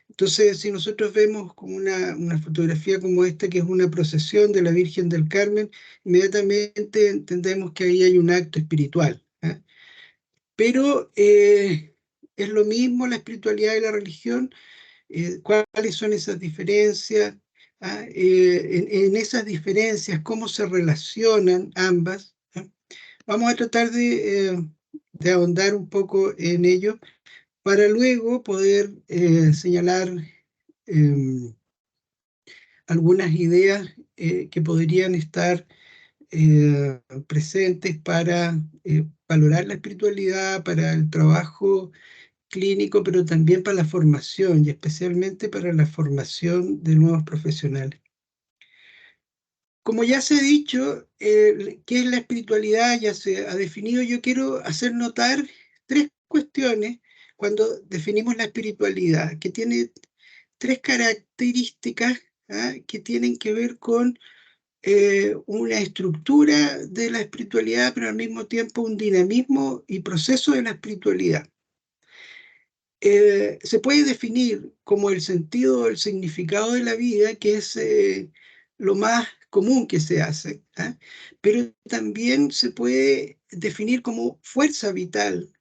Entonces, si nosotros vemos como una fotografía como esta, que es una procesión de la Virgen del Carmen, inmediatamente entendemos que ahí hay un acto espiritual. Pero es lo mismo la espiritualidad y la religión. ¿Cuáles son esas diferencias? En esas diferencias, ¿cómo se relacionan ambas? Vamos a tratar de ahondar un poco en ello para luego poder señalar algunas ideas que podrían estar presentes para valorar la espiritualidad, para el trabajo clínico, pero también para la formación y especialmente para la formación de nuevos profesionales. Como ya se ha dicho, qué es la espiritualidad ya se ha definido. Yo quiero hacer notar tres cuestiones cuando definimos la espiritualidad, que tiene tres características que tienen que ver con una estructura de la espiritualidad, pero al mismo tiempo un dinamismo y proceso de la espiritualidad. Se puede definir como el sentido o el significado de la vida, que es lo más común que se hace, pero también se puede definir como fuerza vital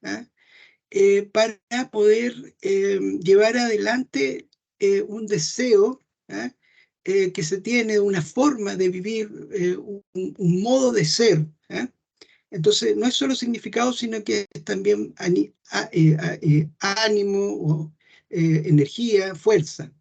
para poder llevar adelante un deseo que se tiene, una forma de vivir, un modo de ser. Entonces, no es solo significado, sino que es también ánimo, o, energía, fuerza.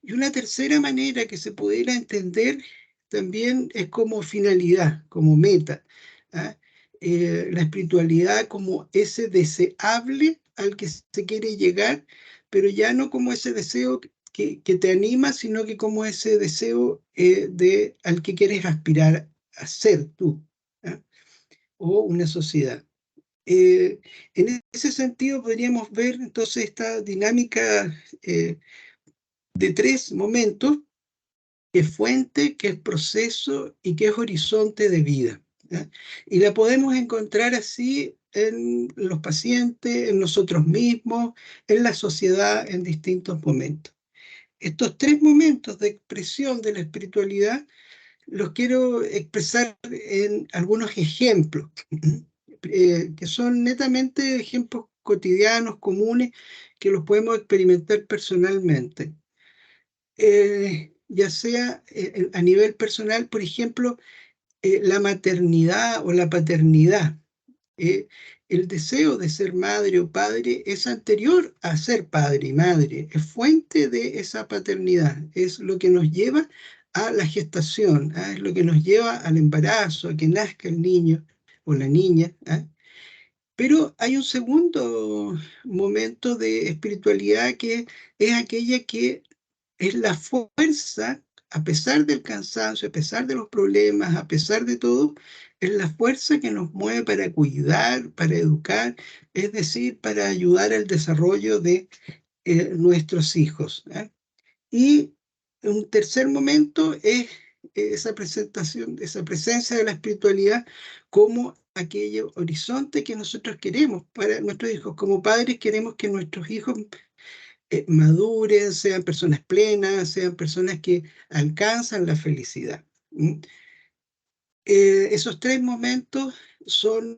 Y una tercera manera que se pudiera entender también es como finalidad, como meta. La espiritualidad como ese deseable al que se quiere llegar, pero ya no como ese deseo que te anima, sino que como ese deseo al que quieres aspirar a ser tú. O una sociedad. En ese sentido podríamos ver entonces esta dinámica de tres momentos, que es fuente, que es proceso y que es horizonte de vida. Y la podemos encontrar así en los pacientes, en nosotros mismos, en la sociedad en distintos momentos. Estos tres momentos de expresión de la espiritualidad los quiero expresar en algunos ejemplos. Que son netamente ejemplos cotidianos, comunes, que los podemos experimentar personalmente. Ya sea a nivel personal, por ejemplo, la maternidad o la paternidad. El deseo de ser madre o padre es anterior a ser padre y madre, es fuente de esa paternidad, es lo que nos lleva a la gestación, es lo que nos lleva al embarazo, a que nazca el niño o la niña. Pero hay un segundo momento de espiritualidad que es aquella que es la fuerza a pesar del cansancio, a pesar de los problemas, a pesar de todo, es la fuerza que nos mueve para cuidar, para educar, es decir, para ayudar al desarrollo de nuestros hijos. Y un tercer momento es esa presentación, esa presencia de la espiritualidad como aquel horizonte que nosotros queremos para nuestros hijos. Como padres queremos que nuestros hijos maduren, sean personas plenas, sean personas que alcanzan la felicidad. Esos tres momentos son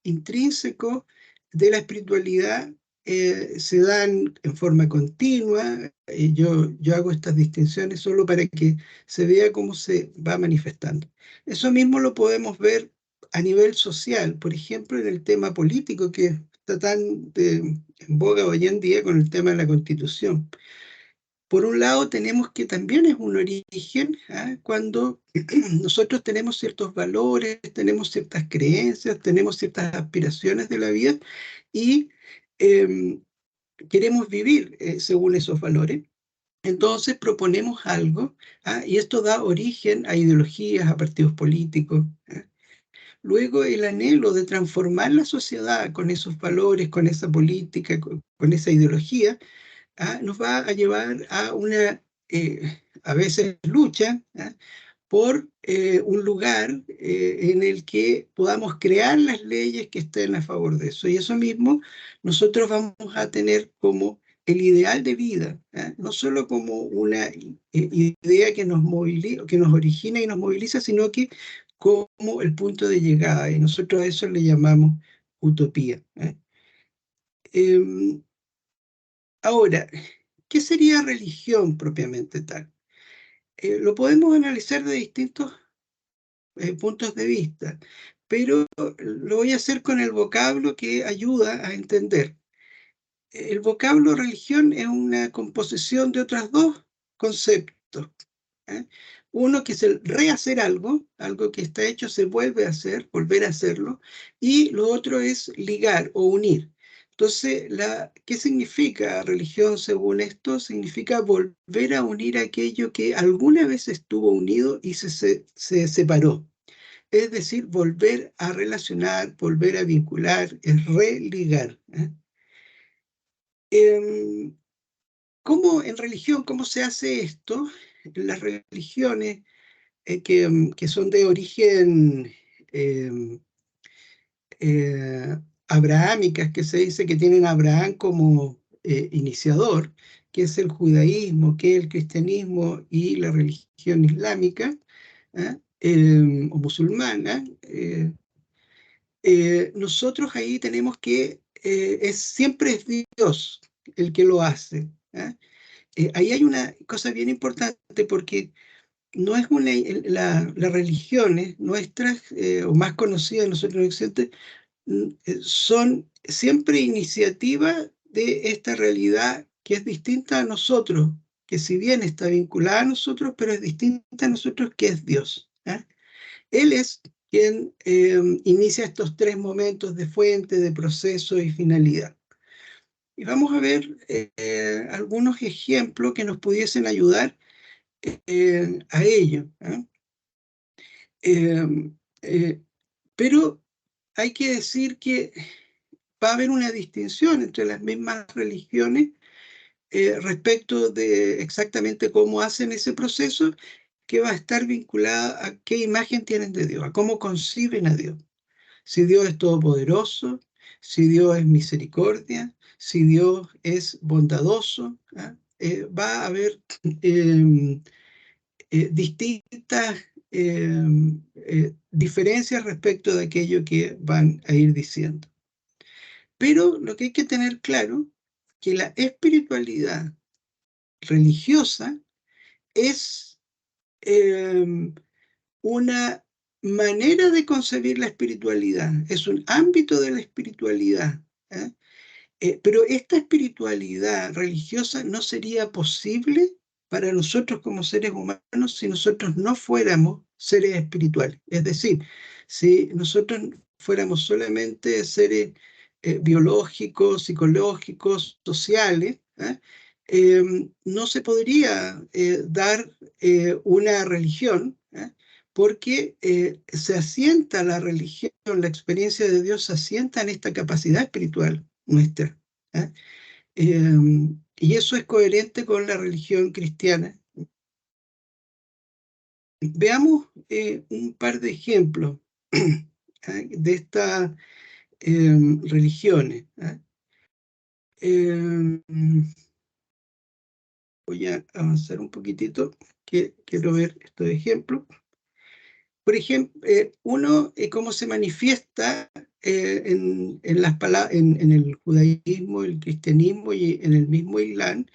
intrínsecos de la espiritualidad, se dan en forma continua. Yo hago estas distinciones solo para que se vea cómo se va manifestando. Eso mismo lo podemos ver a nivel social, por ejemplo, en el tema político que está tan en boga hoy en día con el tema de la Constitución. Por un lado, tenemos que también es un origen cuando nosotros tenemos ciertos valores, tenemos ciertas creencias, tenemos ciertas aspiraciones de la vida y queremos vivir según esos valores. Entonces proponemos algo y esto da origen a ideologías, a partidos políticos. Luego el anhelo de transformar la sociedad con esos valores, con esa política, con esa ideología, nos va a llevar a una, a veces, lucha por un lugar en el que podamos crear las leyes que estén a favor de eso. Y eso mismo nosotros vamos a tener como el ideal de vida, no solo como una idea que nos moviliza, que nos origina y nos moviliza, sino que como el punto de llegada. Y nosotros a eso le llamamos utopía. Ahora, ¿qué sería religión propiamente tal? Lo podemos analizar de distintos puntos de vista, pero lo voy a hacer con el vocablo que ayuda a entender. El vocablo religión es una composición de otros dos conceptos. Uno que es el rehacer algo, algo que está hecho se vuelve a hacer, volver a hacerlo, y lo otro es ligar o unir. Entonces, ¿qué significa religión según esto? Significa volver a unir aquello que alguna vez estuvo unido y se separó. Es decir, volver a relacionar, volver a vincular, es religar. ¿Cómo en religión, cómo se hace esto? Las religiones que son de origen abrahámicas, que se dice que tienen a Abraham como iniciador, que es el judaísmo, que es el cristianismo y la religión islámica o musulmana. Nosotros ahí tenemos que siempre es Dios el que lo hace. Ahí hay una cosa bien importante porque no es las religiones nuestras o más conocidas de nosotros en Occidente son siempre iniciativa de esta realidad que es distinta a nosotros, que si bien está vinculada a nosotros, pero es distinta a nosotros, que es Dios. Él es quien inicia estos tres momentos de fuente, de proceso y finalidad. Y vamos a ver algunos ejemplos que nos pudiesen ayudar a ello. Pero hay que decir que va a haber una distinción entre las mismas religiones respecto de exactamente cómo hacen ese proceso, que va a estar vinculada a qué imagen tienen de Dios, a cómo conciben a Dios. Si Dios es todopoderoso, si Dios es misericordia, si Dios es bondadoso, va a haber distintas diferencias respecto de aquello que van a ir diciendo. Pero lo que hay que tener claro que la espiritualidad religiosa es una manera de concebir la espiritualidad, es un ámbito de la espiritualidad. Pero esta espiritualidad religiosa no sería posible para nosotros como seres humanos si nosotros no fuéramos seres espirituales. Es decir, si nosotros fuéramos solamente seres biológicos, psicológicos, sociales, no se podría dar una religión, porque se asienta la religión, la experiencia de Dios se asienta en esta capacidad espiritual nuestra. Y eso es coherente con la religión cristiana. Veamos un par de ejemplos de estas religiones. Voy a avanzar un poquitito, que quiero ver estos ejemplos. Por ejemplo, uno, cómo se manifiesta en el judaísmo, el cristianismo y en el mismo Islam,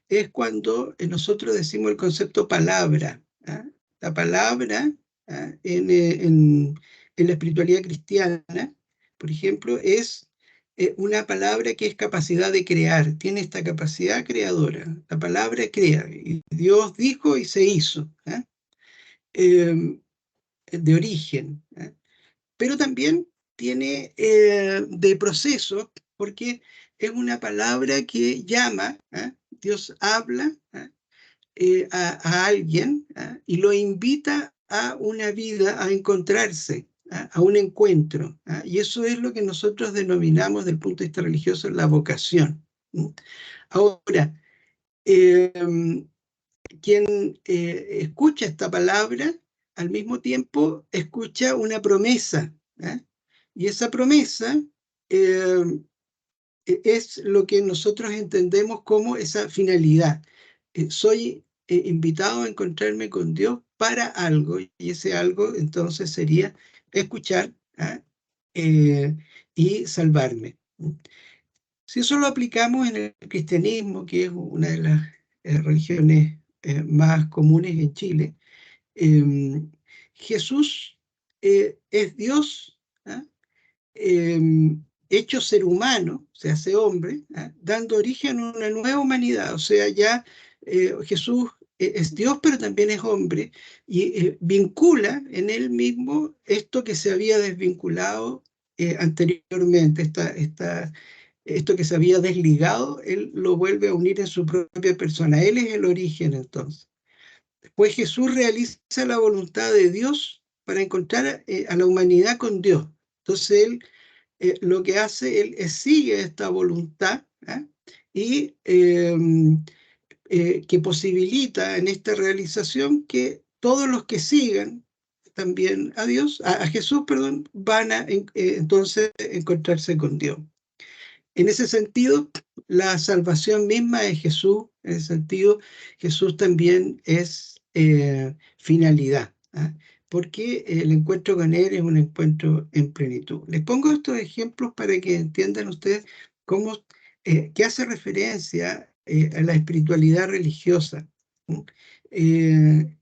es cuando nosotros decimos el concepto palabra. La palabra en la espiritualidad cristiana, por ejemplo, es una palabra que es capacidad de crear, tiene esta capacidad creadora. La palabra crea, y Dios dijo y se hizo. De origen, pero también tiene de proceso, porque es una palabra que llama, Dios habla a alguien y lo invita a una vida, a encontrarse, a un encuentro. Y eso es lo que nosotros denominamos desde el punto de vista religioso la vocación. Ahora, quien escucha esta palabra, al mismo tiempo escucha una promesa, y esa promesa es lo que nosotros entendemos como esa finalidad. Soy invitado a encontrarme con Dios para algo, y ese algo entonces sería escuchar y salvarme. Si eso lo aplicamos en el cristianismo, que es una de las religiones más comunes en Chile, Jesús es Dios, hecho ser humano, se hace hombre, dando origen a una nueva humanidad. O sea, ya Jesús es Dios, pero también es hombre, y vincula en él mismo esto que se había desvinculado anteriormente, esto que se había desligado, él lo vuelve a unir en su propia persona. Él es el origen, entonces. Después Jesús realiza la voluntad de Dios para encontrar a la humanidad con Dios. Entonces él lo que hace, él sigue esta voluntad y que posibilita en esta realización que todos los que sigan también a Dios, a Jesús, perdón, van a entonces encontrarse con Dios. En ese sentido, la salvación misma es Jesús, en ese sentido, Jesús también es finalidad, porque el encuentro con Él es un encuentro en plenitud. Les pongo estos ejemplos para que entiendan ustedes cómo, que hace referencia a la espiritualidad religiosa.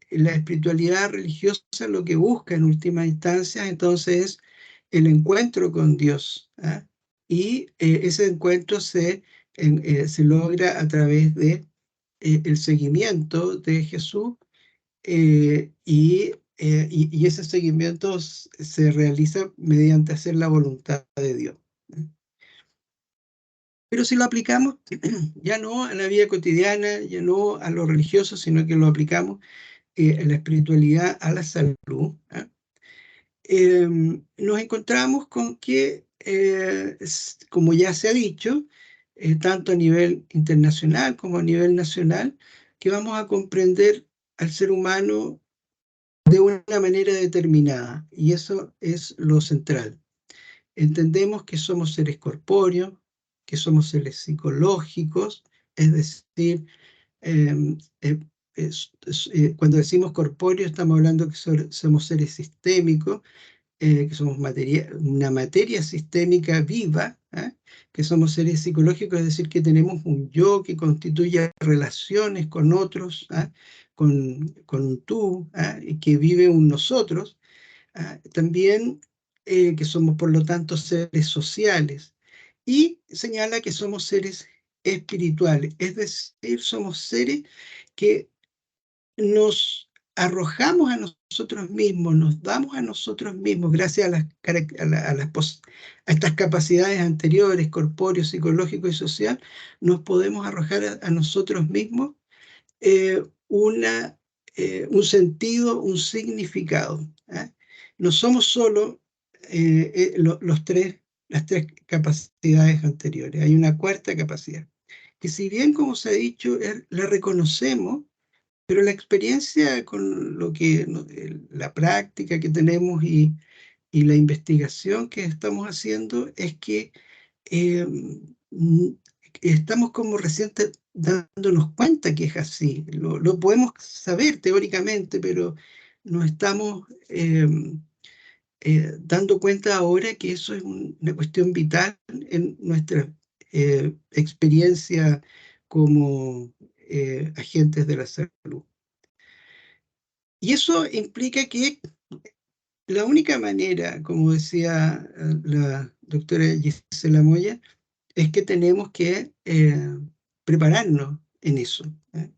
La espiritualidad religiosa lo que busca en última instancia, entonces, es el encuentro con Dios, y ese encuentro se logra a través de el seguimiento de Jesús, y ese seguimiento se realiza mediante hacer la voluntad de Dios. Pero si lo aplicamos ya no a la vida cotidiana, ya no a lo religioso, sino que lo aplicamos a la espiritualidad, a la salud, nos encontramos con que, como ya se ha dicho, tanto a nivel internacional como a nivel nacional, que vamos a comprender al ser humano de una manera determinada, y eso es lo central. Entendemos que somos seres corpóreos, que somos seres psicológicos, es decir, cuando decimos corpóreo estamos hablando que somos seres sistémicos, que somos una materia sistémica viva, que somos seres psicológicos, es decir, que tenemos un yo que constituye relaciones con otros, con un tú, y que vive un nosotros. También que somos, por lo tanto, seres sociales. Y señala que somos seres espirituales, es decir, somos seres que nos arrojamos a nosotros mismos, nos damos a nosotros mismos, gracias a estas capacidades anteriores, corpóreo, psicológico y social, nos podemos arrojar a nosotros mismos un sentido, un significado. No somos solo las tres capacidades anteriores, hay una cuarta capacidad, que si bien, como se ha dicho, la reconocemos, pero la experiencia con la práctica que tenemos y la investigación que estamos haciendo es que estamos como recién dándonos cuenta que es así. Lo podemos saber teóricamente, pero nos estamos dando cuenta ahora que eso es una cuestión vital en nuestra experiencia como agentes de la salud. Y eso implica que la única manera, como decía la doctora Gisela Moya, es que tenemos que prepararnos en eso.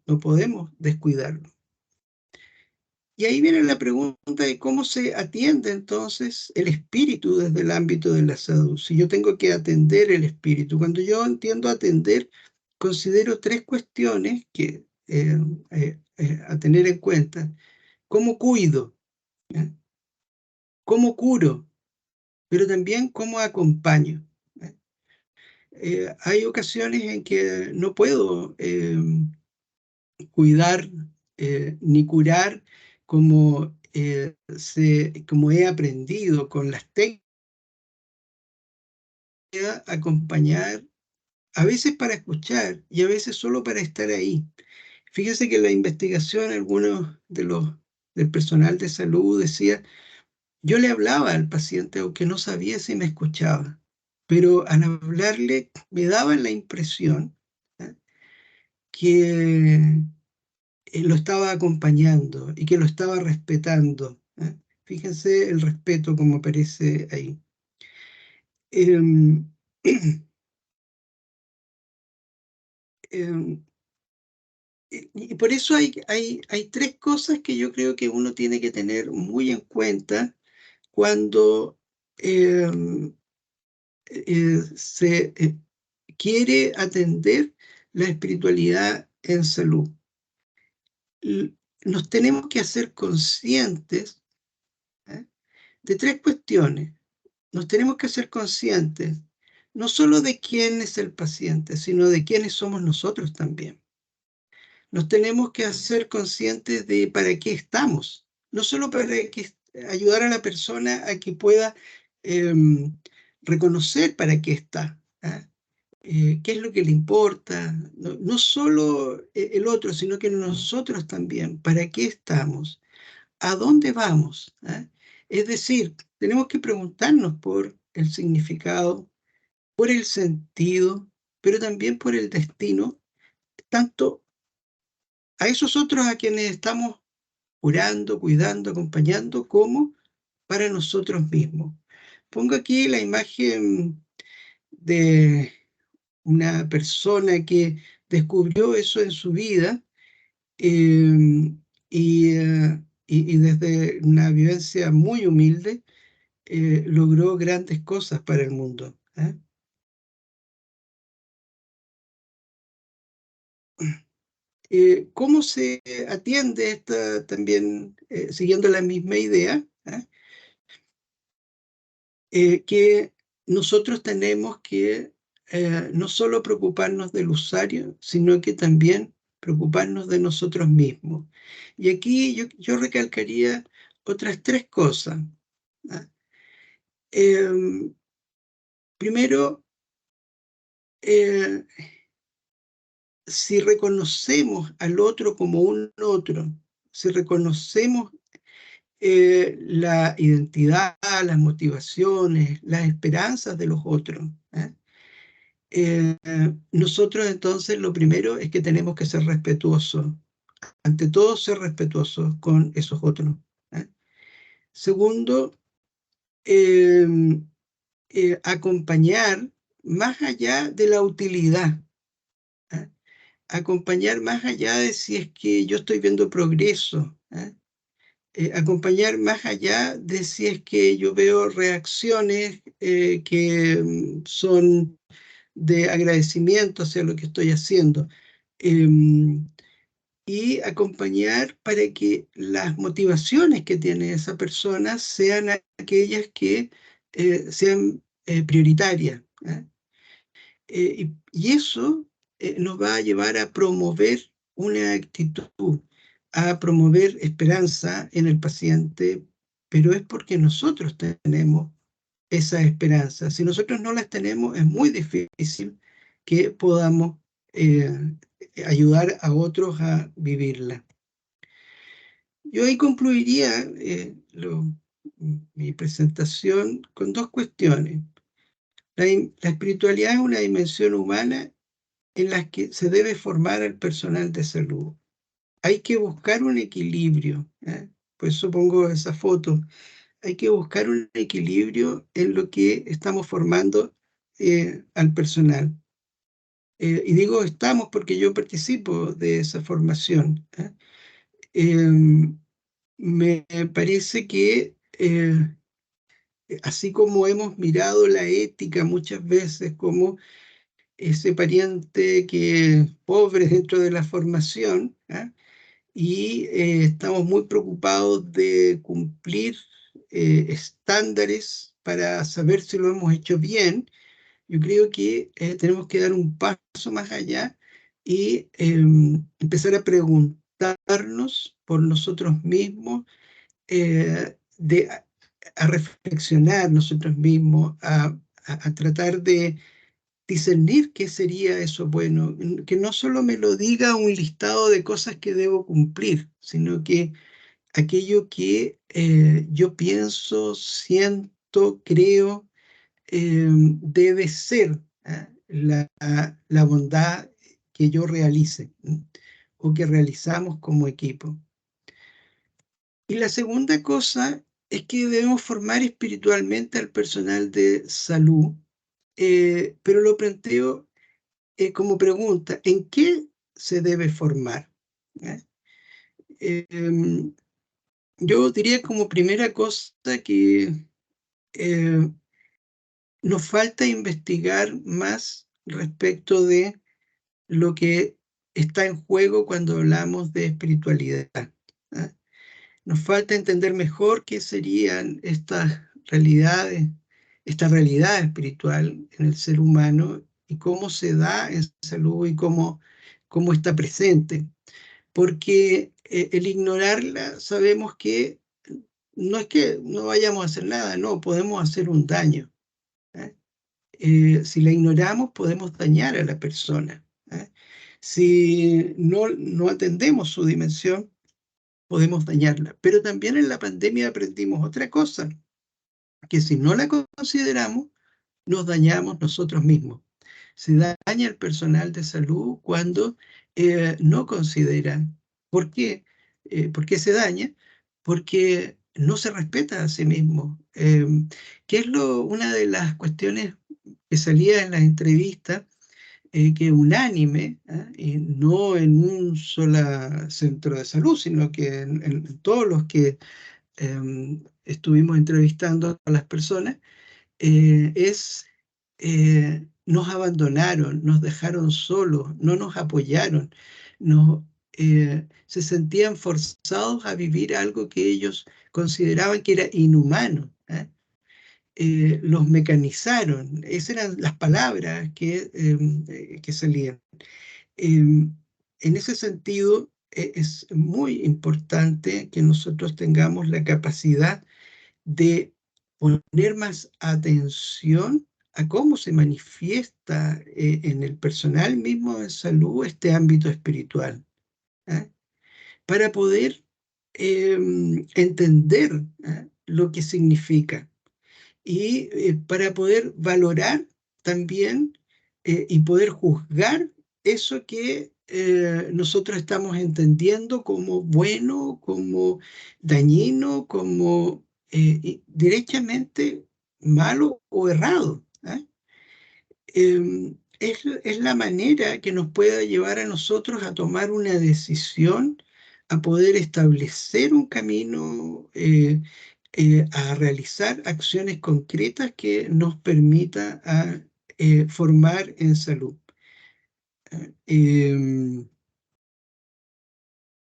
No podemos descuidarlo. Y ahí viene la pregunta de cómo se atiende entonces el espíritu desde el ámbito de la salud. Si yo tengo que atender el espíritu, cuando yo entiendo atender, considero tres cuestiones que a tener en cuenta. ¿Cómo cuido? ¿Cómo curo? Pero también cómo acompaño. Hay ocasiones en que no puedo cuidar ni curar como he aprendido con las técnicas, acompañar, a veces para escuchar y a veces solo para estar ahí. Fíjense que en la investigación, algunos del personal de salud decía, yo le hablaba al paciente aunque no sabía si me escuchaba, pero al hablarle me daba la impresión que lo estaba acompañando y que lo estaba respetando. Fíjense el respeto como aparece ahí. Em, em, y por eso hay tres cosas que yo creo que uno tiene que tener muy en cuenta cuando se quiere atender la espiritualidad en salud. Nos tenemos que hacer conscientes de tres cuestiones. Nos tenemos que hacer conscientes no solo de quién es el paciente, sino de quiénes somos nosotros también. Nos tenemos que hacer conscientes de para qué estamos, no solo para ayudar a la persona a que pueda reconocer para qué está, qué es lo que le importa, no solo el otro, sino que nosotros también, para qué estamos, a dónde vamos. Es decir, tenemos que preguntarnos por el significado, por el sentido, pero también por el destino, tanto a esos otros a quienes estamos curando, cuidando, acompañando, como para nosotros mismos. Pongo aquí la imagen de una persona que descubrió eso en su vida y desde una vivencia muy humilde logró grandes cosas para el mundo. ¿Cómo se atiende esta también, siguiendo la misma idea? Que nosotros tenemos que no solo preocuparnos del usuario, sino que también preocuparnos de nosotros mismos. Y aquí yo recalcaría otras tres cosas. Primero, si reconocemos al otro como un otro, si reconocemos la identidad, las motivaciones, las esperanzas de los otros, nosotros entonces lo primero es que tenemos que ser respetuosos, ante todo ser respetuosos con esos otros. Segundo, acompañar más allá de la utilidad, acompañar más allá de si es que yo estoy viendo progreso, acompañar más allá de si es que yo veo reacciones que son de agradecimiento hacia lo que estoy haciendo. Y acompañar para que las motivaciones que tiene esa persona sean aquellas que sean prioritarias. Y eso nos va a llevar a promover una actitud, a promover esperanza en el paciente, pero es porque nosotros tenemos esa esperanza. Si nosotros no las tenemos, es muy difícil que podamos ayudar a otros a vivirla. Yo ahí concluiría mi presentación con dos cuestiones. La espiritualidad es una dimensión humana en la que se debe formar al personal de salud. Hay que buscar un equilibrio, pues supongo esa foto. Hay que buscar un equilibrio en lo que estamos formando al personal. Y digo estamos porque yo participo de esa formación. Me parece que así como hemos mirado la ética muchas veces como ese pariente que es pobre dentro de la formación, y estamos muy preocupados de cumplir estándares para saber si lo hemos hecho bien. Yo creo que tenemos que dar un paso más allá y empezar a preguntarnos por nosotros mismos, a reflexionar nosotros mismos, a tratar de discernir qué sería eso bueno, que no solo me lo diga un listado de cosas que debo cumplir, sino que aquello que yo pienso, siento, creo, debe ser la bondad que yo realice o que realizamos como equipo. Y la segunda cosa es que debemos formar espiritualmente al personal de salud, pero lo planteo como pregunta, ¿en qué se debe formar? Yo diría como primera cosa que nos falta investigar más respecto de lo que está en juego cuando hablamos de espiritualidad. Nos falta entender mejor qué serían estas realidades, esta realidad espiritual en el ser humano y cómo se da en salud y cómo está presente. Porque el ignorarla sabemos que no es que no vayamos a hacer nada, no, podemos hacer un daño. Si la ignoramos, podemos dañar a la persona. Si no atendemos su dimensión, podemos dañarla. Pero también en la pandemia aprendimos otra cosa, que si no la consideramos, nos dañamos nosotros mismos. Se daña el personal de salud cuando no consideran. ¿Por qué? ¿Por qué se daña? Porque no se respeta a sí mismo. Que es una de las cuestiones que salía en las entrevistas, que unánime, y no en un solo centro de salud, sino que en todos los que estuvimos entrevistando a las personas, nos abandonaron, nos dejaron solos, no nos apoyaron, se sentían forzados a vivir algo que ellos consideraban que era inhumano. Los mecanizaron, esas eran las palabras que salían. En ese sentido, es muy importante que nosotros tengamos la capacidad de poner más atención a cómo se manifiesta en el personal mismo de salud este ámbito espiritual, para poder entender lo que significa y para poder valorar también y poder juzgar eso que nosotros estamos entendiendo como bueno, como dañino, como derechamente malo o errado. Es la manera que nos pueda llevar a nosotros a tomar una decisión a poder establecer un camino, a realizar acciones concretas que nos permita formar en salud.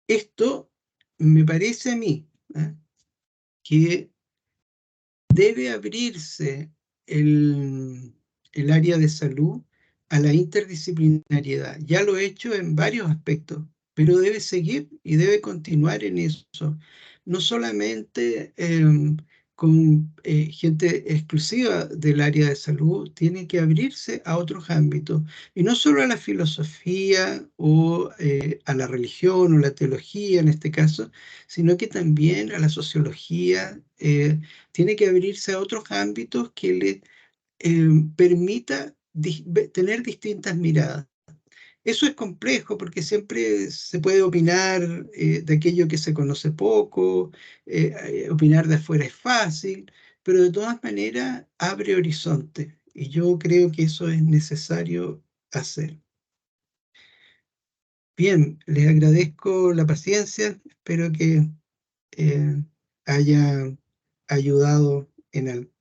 Esto me parece a mí que debe abrirse el área de salud a la interdisciplinariedad. Ya lo he hecho en varios aspectos, pero debe seguir y debe continuar en eso. No solamente con gente exclusiva del área de salud, tiene que abrirse a otros ámbitos, y no solo a la filosofía o a la religión o la teología en este caso, sino que también a la sociología. Tiene que abrirse a otros ámbitos que le permita tener distintas miradas. Eso es complejo porque siempre se puede opinar de aquello que se conoce poco, opinar de afuera es fácil, pero de todas maneras abre horizonte, y yo creo que eso es necesario hacer. Bien, les agradezco la paciencia, espero que haya ayudado en algo.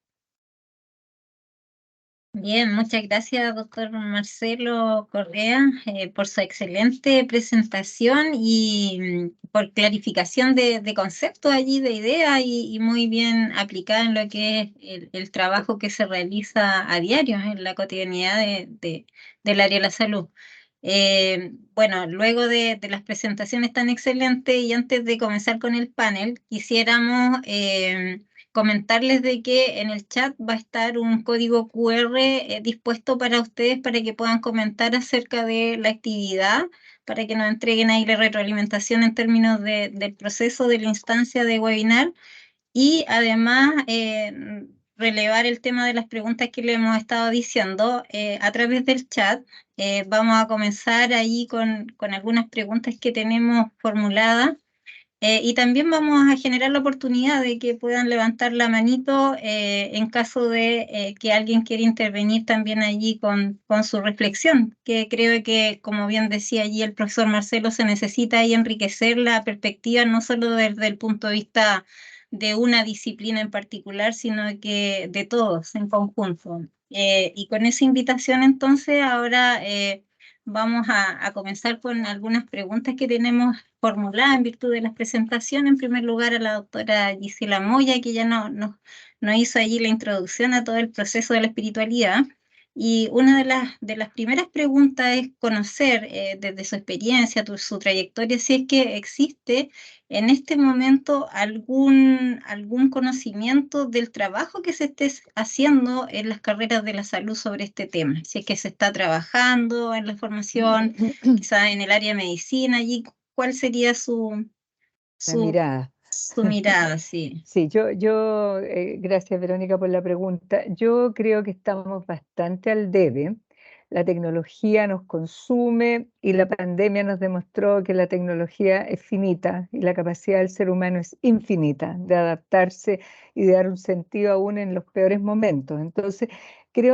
Bien, muchas gracias, doctor Marcelo Correa, por su excelente presentación y por clarificación de conceptos allí, de ideas y muy bien aplicada en lo que es el trabajo que se realiza a diario en la cotidianidad del área de la salud. Bueno, luego de las presentaciones tan excelentes y antes de comenzar con el panel, quisiéramos comentarles de que en el chat va a estar un código QR dispuesto para ustedes para que puedan comentar acerca de la actividad, para que nos entreguen ahí la retroalimentación en términos del proceso de la instancia de webinar y además relevar el tema de las preguntas que le hemos estado diciendo a través del chat. Vamos a comenzar ahí con algunas preguntas que tenemos formuladas. Y también vamos a generar la oportunidad de que puedan levantar la manito en caso de que alguien quiera intervenir también allí con su reflexión, que creo que, como bien decía allí el profesor Marcelo, se necesita ahí enriquecer la perspectiva no solo desde el punto de vista de una disciplina en particular, sino que de todos en conjunto. Y con esa invitación entonces ahora vamos a comenzar con algunas preguntas que tenemos formulada en virtud de las presentaciones. En primer lugar, a la doctora Gisela Moya, que ya nos hizo allí la introducción a todo el proceso de la espiritualidad. Y una de las primeras preguntas es conocer desde su experiencia, su trayectoria, si es que existe en este momento algún conocimiento del trabajo que se esté haciendo en las carreras de la salud sobre este tema. Si es que se está trabajando en la formación, quizás en el área de medicina, allí, ¿cuál sería su mirada? Su mirada, sí. Sí, gracias Verónica por la pregunta. Yo creo que estamos bastante al debe. La tecnología nos consume y la pandemia nos demostró que la tecnología es finita y la capacidad del ser humano es infinita de adaptarse y de dar un sentido aún en los peores momentos. Entonces,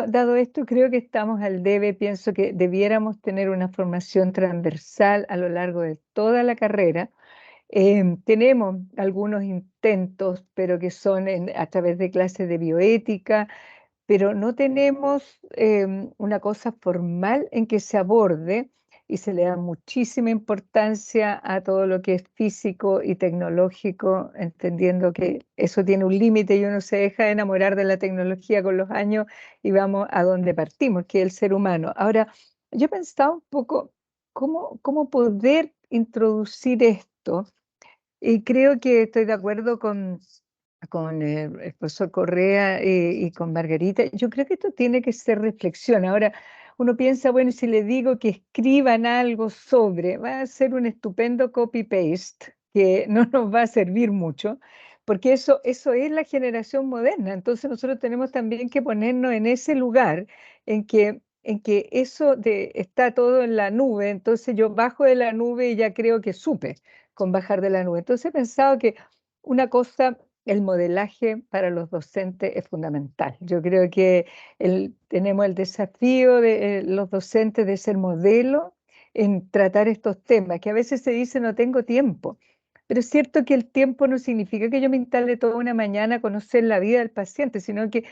dado esto, creo que estamos al debe. Pienso que debiéramos tener una formación transversal a lo largo de toda la carrera. Tenemos algunos intentos, pero que son a través de clases de bioética, pero no tenemos una cosa formal en que se aborde y se le da muchísima importancia a todo lo que es físico y tecnológico, entendiendo que eso tiene un límite y uno se deja de enamorar de la tecnología con los años y vamos a donde partimos, que es el ser humano. Ahora, yo he pensado un poco cómo poder introducir esto. Y creo que estoy de acuerdo con el profesor Correa y con Margarita. Yo creo que esto tiene que ser reflexión. Ahora, uno piensa, bueno, si le digo que escriban algo sobre, va a ser un estupendo copy-paste que no nos va a servir mucho, porque eso es la generación moderna. Entonces nosotros tenemos también que ponernos en ese lugar en que está todo en la nube. Entonces yo bajo de la nube y ya creo que supe con bajar de la nube. Entonces he pensado que una cosa, el modelaje para los docentes es fundamental. Yo creo que tenemos el desafío de los docentes de ser modelo en tratar estos temas, que a veces se dice no tengo tiempo, Pero es cierto que el tiempo no significa que yo me instale toda una mañana a conocer la vida del paciente, sino que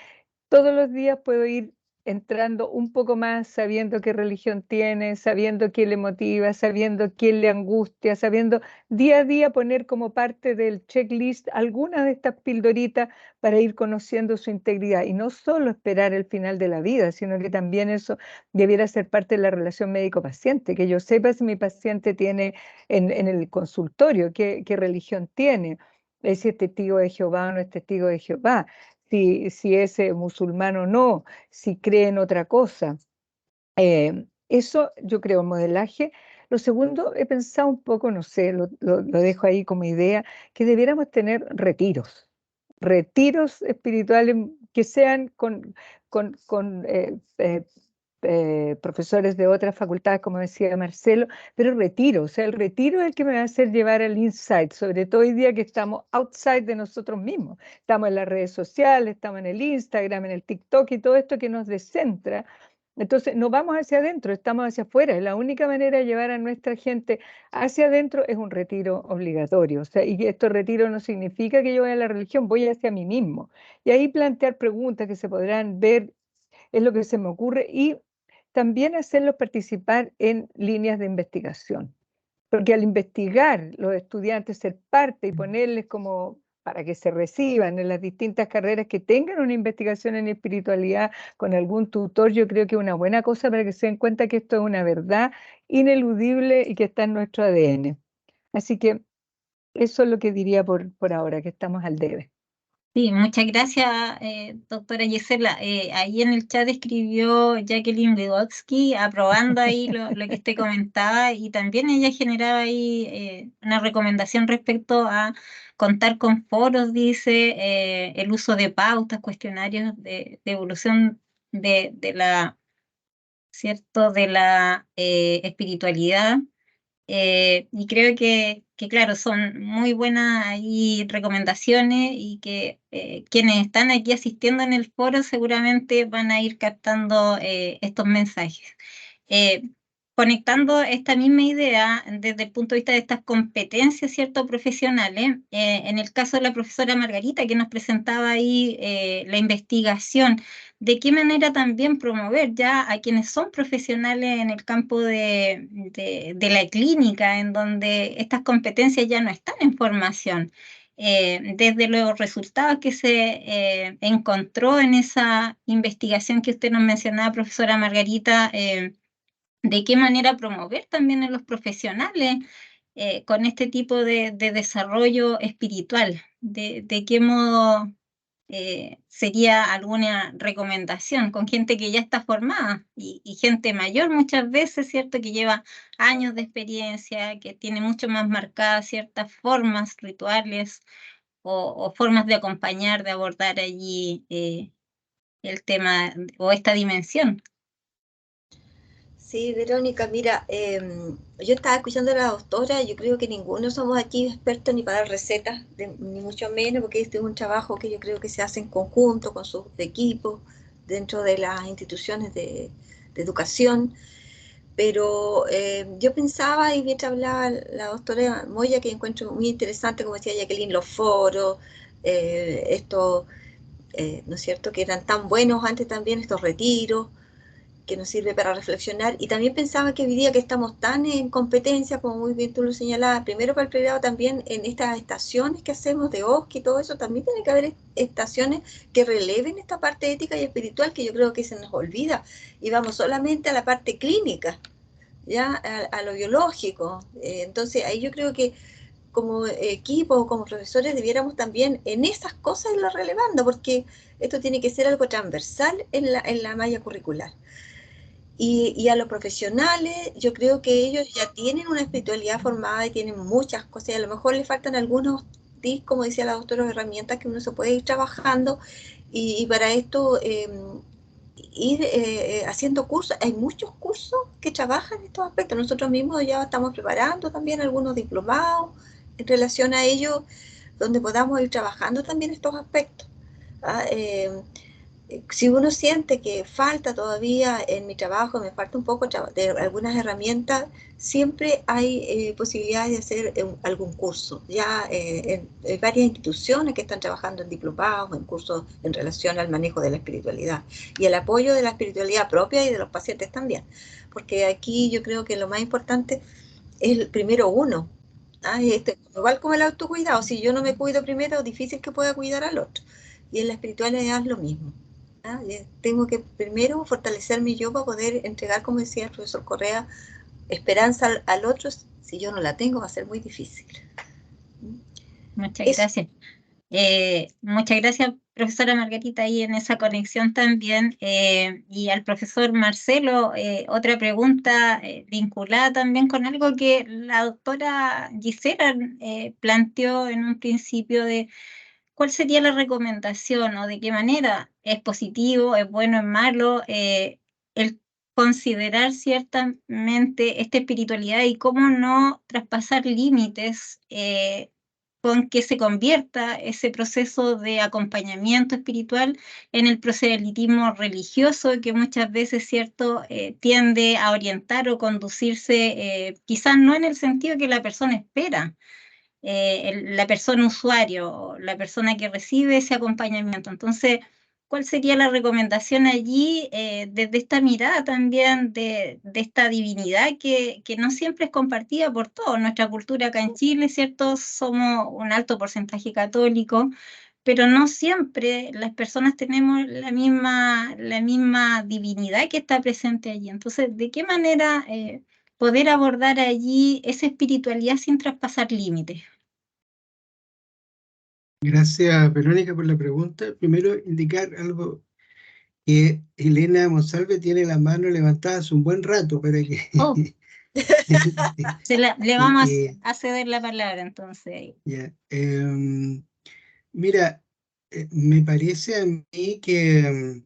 todos los días puedo ir entrando un poco más, sabiendo qué religión tiene, sabiendo qué le motiva, sabiendo qué le angustia, sabiendo día a día poner como parte del checklist algunas de estas pildoritas para ir conociendo su integridad. Y no solo esperar el final de la vida, sino que también eso debiera ser parte de la relación médico-paciente, que yo sepa si mi paciente tiene en el consultorio qué religión tiene, si es testigo de Jehová o no es testigo de Jehová, si es musulmán o no, si cree en otra cosa. Eso yo creo modelaje. Lo segundo, he pensado un poco, no sé, lo dejo ahí como idea, que debiéramos tener retiros espirituales que sean con profesores de otras facultades, como decía Marcelo, pero retiro, o sea, el retiro es el que me va a hacer llevar al inside, sobre todo hoy día que estamos outside de nosotros mismos, estamos en las redes sociales, estamos en el Instagram, en el TikTok y todo esto que nos descentra. Entonces, no vamos hacia adentro, estamos hacia afuera. Y la única manera de llevar a nuestra gente hacia adentro es un retiro obligatorio. O sea, y esto retiro no significa que yo vaya a la religión, voy hacia mí mismo. Y ahí plantear preguntas que se podrán ver, es lo que se me ocurre, y también hacerlos participar en líneas de investigación. Porque al investigar, los estudiantes ser parte y ponerles como para que se reciban en las distintas carreras, que tengan una investigación en espiritualidad con algún tutor, yo creo que es una buena cosa para que se den cuenta que esto es una verdad ineludible y que está en nuestro ADN. Así que eso es lo que diría por ahora, que estamos al debe. Sí, muchas gracias, doctora Gisela. Ahí en el chat escribió Jacqueline Vygotsky, aprobando ahí lo que usted comentaba, y también ella generaba ahí una recomendación respecto a contar con foros, dice, el uso de pautas, cuestionarios de evolución de la, ¿cierto?, de la espiritualidad. Y creo que, claro, son muy buenas ahí recomendaciones, y que quienes están aquí asistiendo en el foro seguramente van a ir captando estos mensajes. Conectando esta misma idea desde el punto de vista de estas competencias, ¿cierto?, profesionales, en el caso de la profesora Margarita, que nos presentaba ahí la investigación, ¿de qué manera también promover ya a quienes son profesionales en el campo de la clínica, en donde estas competencias ya no están en formación? Desde los resultados que se encontró en esa investigación que usted nos mencionaba, profesora Margarita, ¿de qué manera promover también a los profesionales con este tipo de desarrollo espiritual? ¿De qué modo sería alguna recomendación con gente que ya está formada y gente mayor muchas veces, ¿cierto?, que lleva años de experiencia, que tiene mucho más marcadas ciertas formas, rituales o formas de acompañar, de abordar allí el tema o esta dimensión? Sí, Verónica, mira, yo estaba escuchando a la doctora, yo creo que ninguno somos aquí expertos ni para dar recetas, ni mucho menos, porque este es un trabajo que yo creo que se hace en conjunto con sus equipos dentro de las instituciones de educación. Pero yo pensaba, y mientras hablaba la doctora Moya, que encuentro muy interesante, como decía Jacqueline, los foros, estos, ¿no es cierto?, que eran tan buenos antes también, estos retiros, que nos sirve para reflexionar. Y también pensaba que hoy día que estamos tan en competencia, como muy bien tú lo señalabas, primero para el pregrado, también en estas estaciones que hacemos de OSCE y todo eso, también tiene que haber estaciones que releven esta parte ética y espiritual, que yo creo que se nos olvida, y vamos solamente a la parte clínica, ya a lo biológico. Entonces ahí yo creo que como equipo o como profesores debiéramos también en esas cosas irlo relevando, porque esto tiene que ser algo transversal en la malla curricular. Y a los profesionales, yo creo que ellos ya tienen una espiritualidad formada y tienen muchas cosas, y a lo mejor les faltan algunos tips, como decía la doctora, herramientas que uno se puede ir trabajando, y para esto ir haciendo cursos. Hay muchos cursos que trabajan en estos aspectos. Nosotros mismos ya estamos preparando también algunos diplomados en relación a ello, donde podamos ir trabajando también estos aspectos. ¿Ah? Si uno siente que falta todavía en mi trabajo, me falta un poco de algunas herramientas, siempre hay posibilidades de hacer algún curso. Ya hay varias instituciones que están trabajando en diplomados, en cursos en relación al manejo de la espiritualidad y el apoyo de la espiritualidad propia y de los pacientes también. Porque aquí yo creo que lo más importante es el primero uno. Igual como el autocuidado, si yo no me cuido primero, es difícil que pueda cuidar al otro. Y en la espiritualidad es lo mismo. Tengo que primero fortalecerme yo para poder entregar, como decía el profesor Correa, esperanza al otro. Si yo no la tengo, va a ser muy difícil. Muchas gracias. Muchas gracias, profesora Margarita, y en esa conexión también. Y al profesor Marcelo, otra pregunta vinculada también con algo que la doctora Gisela planteó en un principio de cuál sería la recomendación o de qué manera es positivo, es bueno, es malo, el considerar ciertamente esta espiritualidad y cómo no traspasar límites con que se convierta ese proceso de acompañamiento espiritual en el proselitismo religioso que muchas veces, ¿cierto?, tiende a orientar o conducirse, quizás no en el sentido que la persona espera, la persona usuario, la persona que recibe ese acompañamiento. Entonces, ¿cuál sería la recomendación allí desde esta mirada también de esta divinidad que no siempre es compartida por todos? Nuestra cultura acá en Chile, ¿cierto? Somos un alto porcentaje católico, pero no siempre las personas tenemos la misma divinidad que está presente allí. Entonces, ¿de qué manera poder abordar allí esa espiritualidad sin traspasar límites? Gracias, Verónica, por la pregunta. Primero, indicar algo que Elena Monsalve tiene la mano levantada hace un buen rato para que... Oh. Le vamos a ceder la palabra entonces. Yeah. Mira, me parece a mí que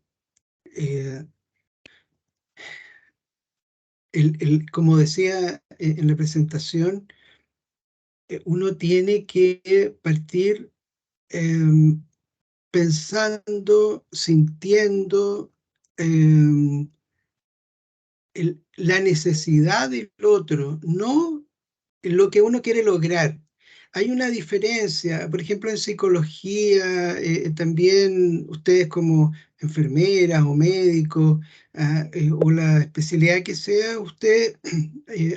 como decía en la presentación, uno tiene que partir pensando, sintiendo la necesidad del otro, no lo que uno quiere lograr. Hay una diferencia, por ejemplo, en psicología, también ustedes como enfermeras o médicos, o la especialidad que sea, ustedes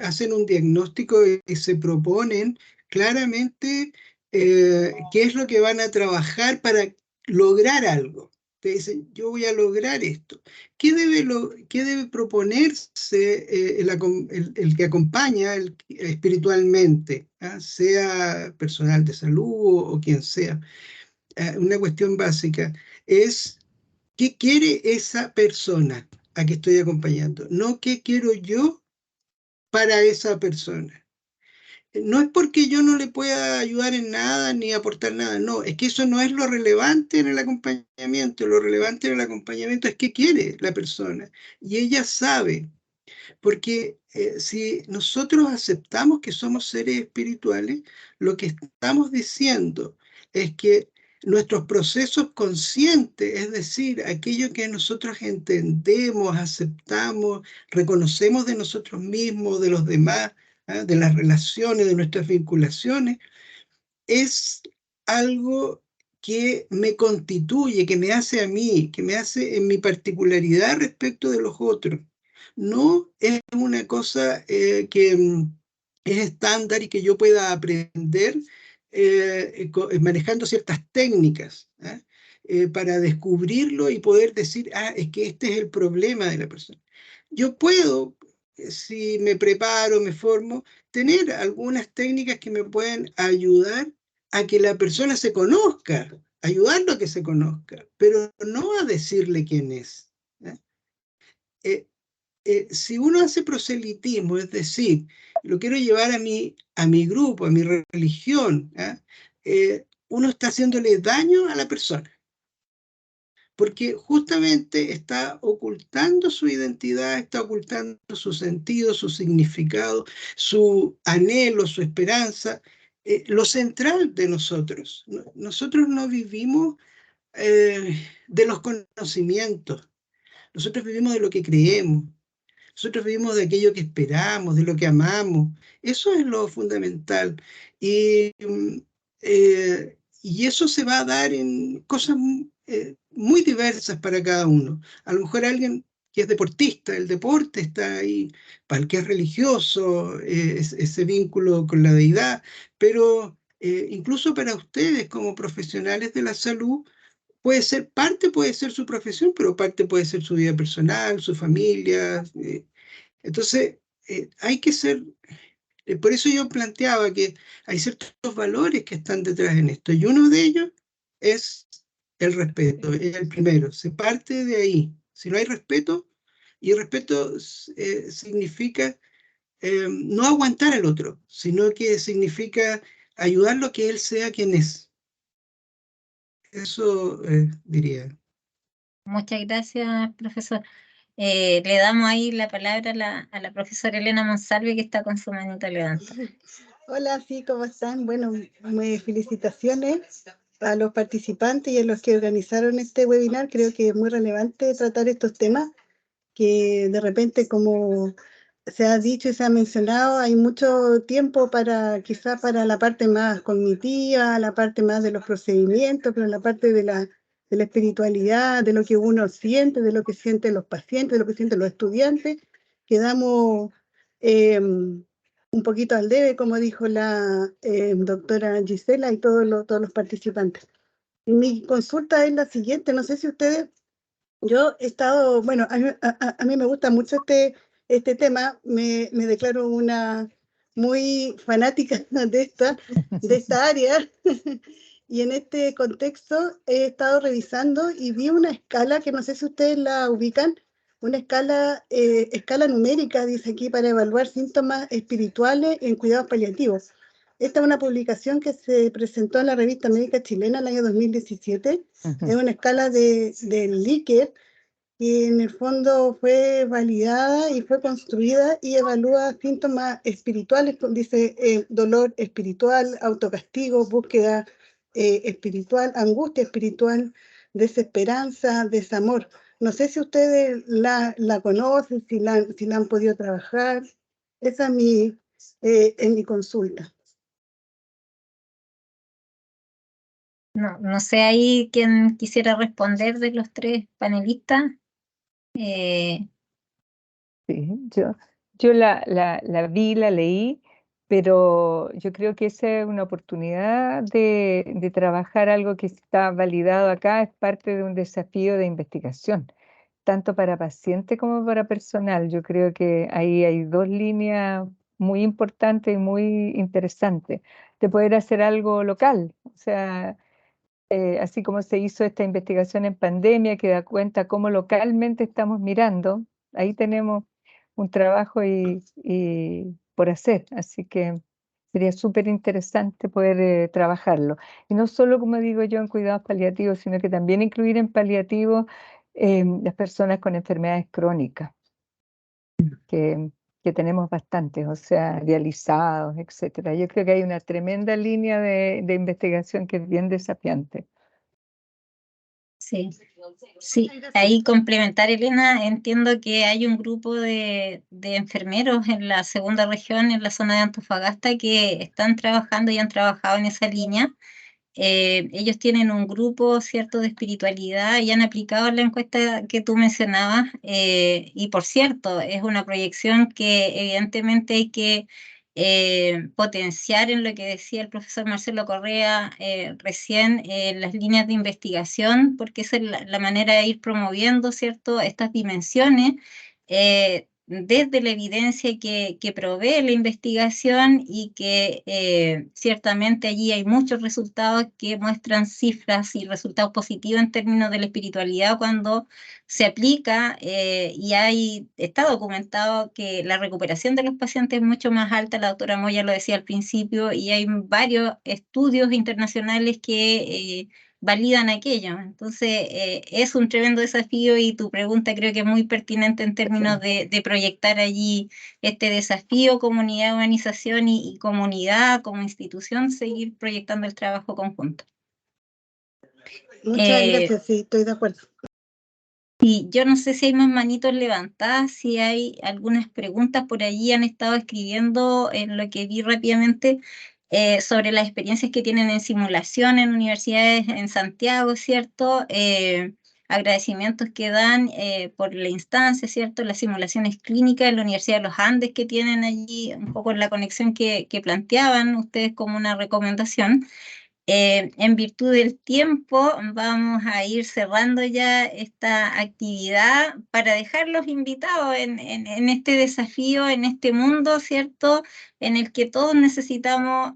hacen un diagnóstico y se proponen claramente qué es lo que van a trabajar para lograr algo. Te dicen, yo voy a lograr esto. ¿Qué debe proponerse el que acompaña espiritualmente, sea personal de salud o quien sea? Una cuestión básica es qué quiere esa persona a que estoy acompañando, no qué quiero yo para esa persona. No es porque yo no le pueda ayudar en nada ni aportar nada, no, es que eso no es lo relevante en el acompañamiento. Lo relevante en el acompañamiento es qué quiere la persona y ella sabe, porque si nosotros aceptamos que somos seres espirituales, lo que estamos diciendo es que nuestros procesos conscientes, es decir, aquello que nosotros entendemos, aceptamos, reconocemos de nosotros mismos, de los demás, de las relaciones, de nuestras vinculaciones, es algo que me constituye, que me hace a mí, que me hace en mi particularidad respecto de los otros. No es una cosa que es estándar y que yo pueda aprender manejando ciertas técnicas para descubrirlo y poder decir, es que este es el problema de la persona. Yo puedo, si me preparo, me formo, tener algunas técnicas que me pueden ayudar a que la persona se conozca, ayudarlo a que se conozca, pero no a decirle quién es. Si uno hace proselitismo, es decir, lo quiero llevar a mi grupo, a mi religión, uno está haciéndole daño a la persona, porque justamente está ocultando su identidad, está ocultando su sentido, su significado, su anhelo, su esperanza, lo central de nosotros. Nosotros no vivimos de los conocimientos. Nosotros vivimos de lo que creemos. Nosotros vivimos de aquello que esperamos, de lo que amamos. Eso es lo fundamental. Y eso se va a dar en cosas muy diversas para cada uno. A lo mejor alguien que es deportista, el deporte está ahí, para el que es religioso, ese vínculo con la deidad, pero incluso para ustedes como profesionales de la salud, puede ser parte, puede ser su profesión, pero parte puede ser su vida personal, su familia. Entonces, hay que ser, por eso yo planteaba que hay ciertos valores que están detrás en esto, y uno de ellos es el respeto, es el primero, se parte de ahí. Si no hay respeto, y respeto significa no aguantar al otro, sino que significa ayudarlo a que él sea quien es. Eso diría. Muchas gracias, profesor. Le damos ahí la palabra a la profesora Elena Monsalve, que está con su manito levantada. Hola, sí, ¿cómo están? Bueno, felicitaciones a los participantes y a los que organizaron este webinar. Creo que es muy relevante tratar estos temas que de repente, como se ha dicho y se ha mencionado, hay mucho tiempo quizás para la parte más cognitiva, la parte más de los procedimientos, pero la parte de la espiritualidad, de lo que uno siente, de lo que sienten los pacientes, de lo que sienten los estudiantes, quedamos un poquito al debe, como dijo la doctora Gisela y todos los participantes. Mi consulta es la siguiente, no sé si ustedes... Yo he estado, bueno, a mí me gusta mucho este tema, me declaro una muy fanática de esta área, y en este contexto he estado revisando y vi una escala que no sé si ustedes la ubican, una escala numérica, dice aquí, para evaluar síntomas espirituales en cuidados paliativos. Esta es una publicación que se presentó en la revista médica chilena el año 2017. Es una escala de Likert, y en el fondo fue validada y fue construida y evalúa síntomas espirituales, dice dolor espiritual, autocastigo, búsqueda espiritual, angustia espiritual, desesperanza, desamor. No sé si ustedes la conocen, si la han podido trabajar. Esa es mi consulta. No sé ahí quién quisiera responder de los tres panelistas. Sí, yo la vi, la leí, pero yo creo que esa es una oportunidad de trabajar algo que está validado acá, es parte de un desafío de investigación, tanto para paciente como para personal. Yo creo que ahí hay dos líneas muy importantes y muy interesantes de poder hacer algo local, o sea, así como se hizo esta investigación en pandemia que da cuenta cómo localmente estamos mirando, ahí tenemos un trabajo y por hacer, así que sería súper interesante poder trabajarlo. Y no solo, como digo yo, en cuidados paliativos, sino que también incluir en paliativos las personas con enfermedades crónicas, que tenemos bastantes, o sea, dializados, etcétera. Yo creo que hay una tremenda línea de investigación que es bien desafiante. Sí, ahí complementar, Elena, entiendo que hay un grupo de enfermeros en la segunda región, en la zona de Antofagasta, que están trabajando y han trabajado en esa línea. Ellos tienen un grupo, ¿cierto?, de espiritualidad y han aplicado la encuesta que tú mencionabas. Y por cierto, es una proyección que evidentemente hay que potenciar en lo que decía el profesor Marcelo Correa recién, las líneas de investigación, porque esa es la manera de ir promoviendo, ¿cierto?, estas dimensiones. Desde la evidencia que provee la investigación y que ciertamente allí hay muchos resultados que muestran cifras y resultados positivos en términos de la espiritualidad cuando se aplica y está documentado que la recuperación de los pacientes es mucho más alta, la doctora Moya lo decía al principio, y hay varios estudios internacionales que validan aquello. Entonces, es un tremendo desafío y tu pregunta creo que es muy pertinente en términos de proyectar allí este desafío, comunidad, organización y comunidad como institución, seguir proyectando el trabajo conjunto. Muchas gracias, sí, estoy de acuerdo. Y yo no sé si hay más manitos levantadas, si hay algunas preguntas por allí, han estado escribiendo en lo que vi rápidamente sobre las experiencias que tienen en simulación en universidades en Santiago, ¿cierto? Agradecimientos que dan por la instancia, ¿cierto? Las simulaciones clínicas en la Universidad de los Andes que tienen allí, un poco la conexión que planteaban ustedes como una recomendación. En virtud del tiempo, vamos a ir cerrando ya esta actividad para dejarlos invitados en este desafío, en este mundo, ¿cierto? En el que todos necesitamos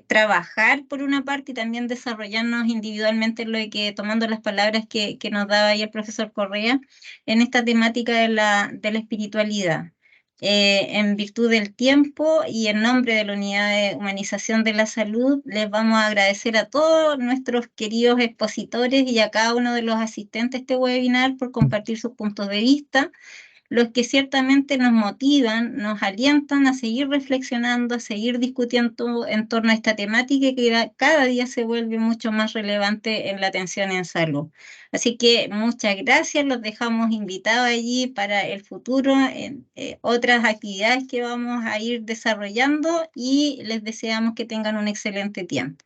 trabajar por una parte y también desarrollarnos individualmente en lo que, tomando las palabras que nos daba ahí el profesor Correa, en esta temática de la espiritualidad. En virtud del tiempo y en nombre de la Unidad de Humanización de la Salud, les vamos a agradecer a todos nuestros queridos expositores y a cada uno de los asistentes a este webinar por compartir sus puntos de vista, los que ciertamente nos motivan, nos alientan a seguir reflexionando, a seguir discutiendo en torno a esta temática que cada día se vuelve mucho más relevante en la atención en salud. Así que muchas gracias, los dejamos invitados allí para el futuro en otras actividades que vamos a ir desarrollando y les deseamos que tengan un excelente tiempo.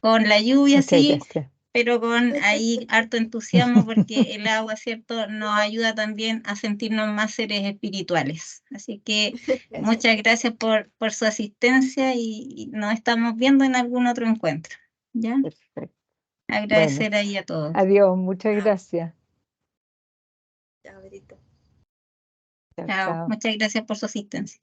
Con la lluvia, sí, pero con ahí harto entusiasmo porque el agua, ¿cierto?, nos ayuda también a sentirnos más seres espirituales. Así que muchas gracias por su asistencia y nos estamos viendo en algún otro encuentro. ¿Ya? Perfecto. Agradecer ahí a todos. Adiós, muchas gracias. Chao, Verita. Chao. Muchas gracias por su asistencia.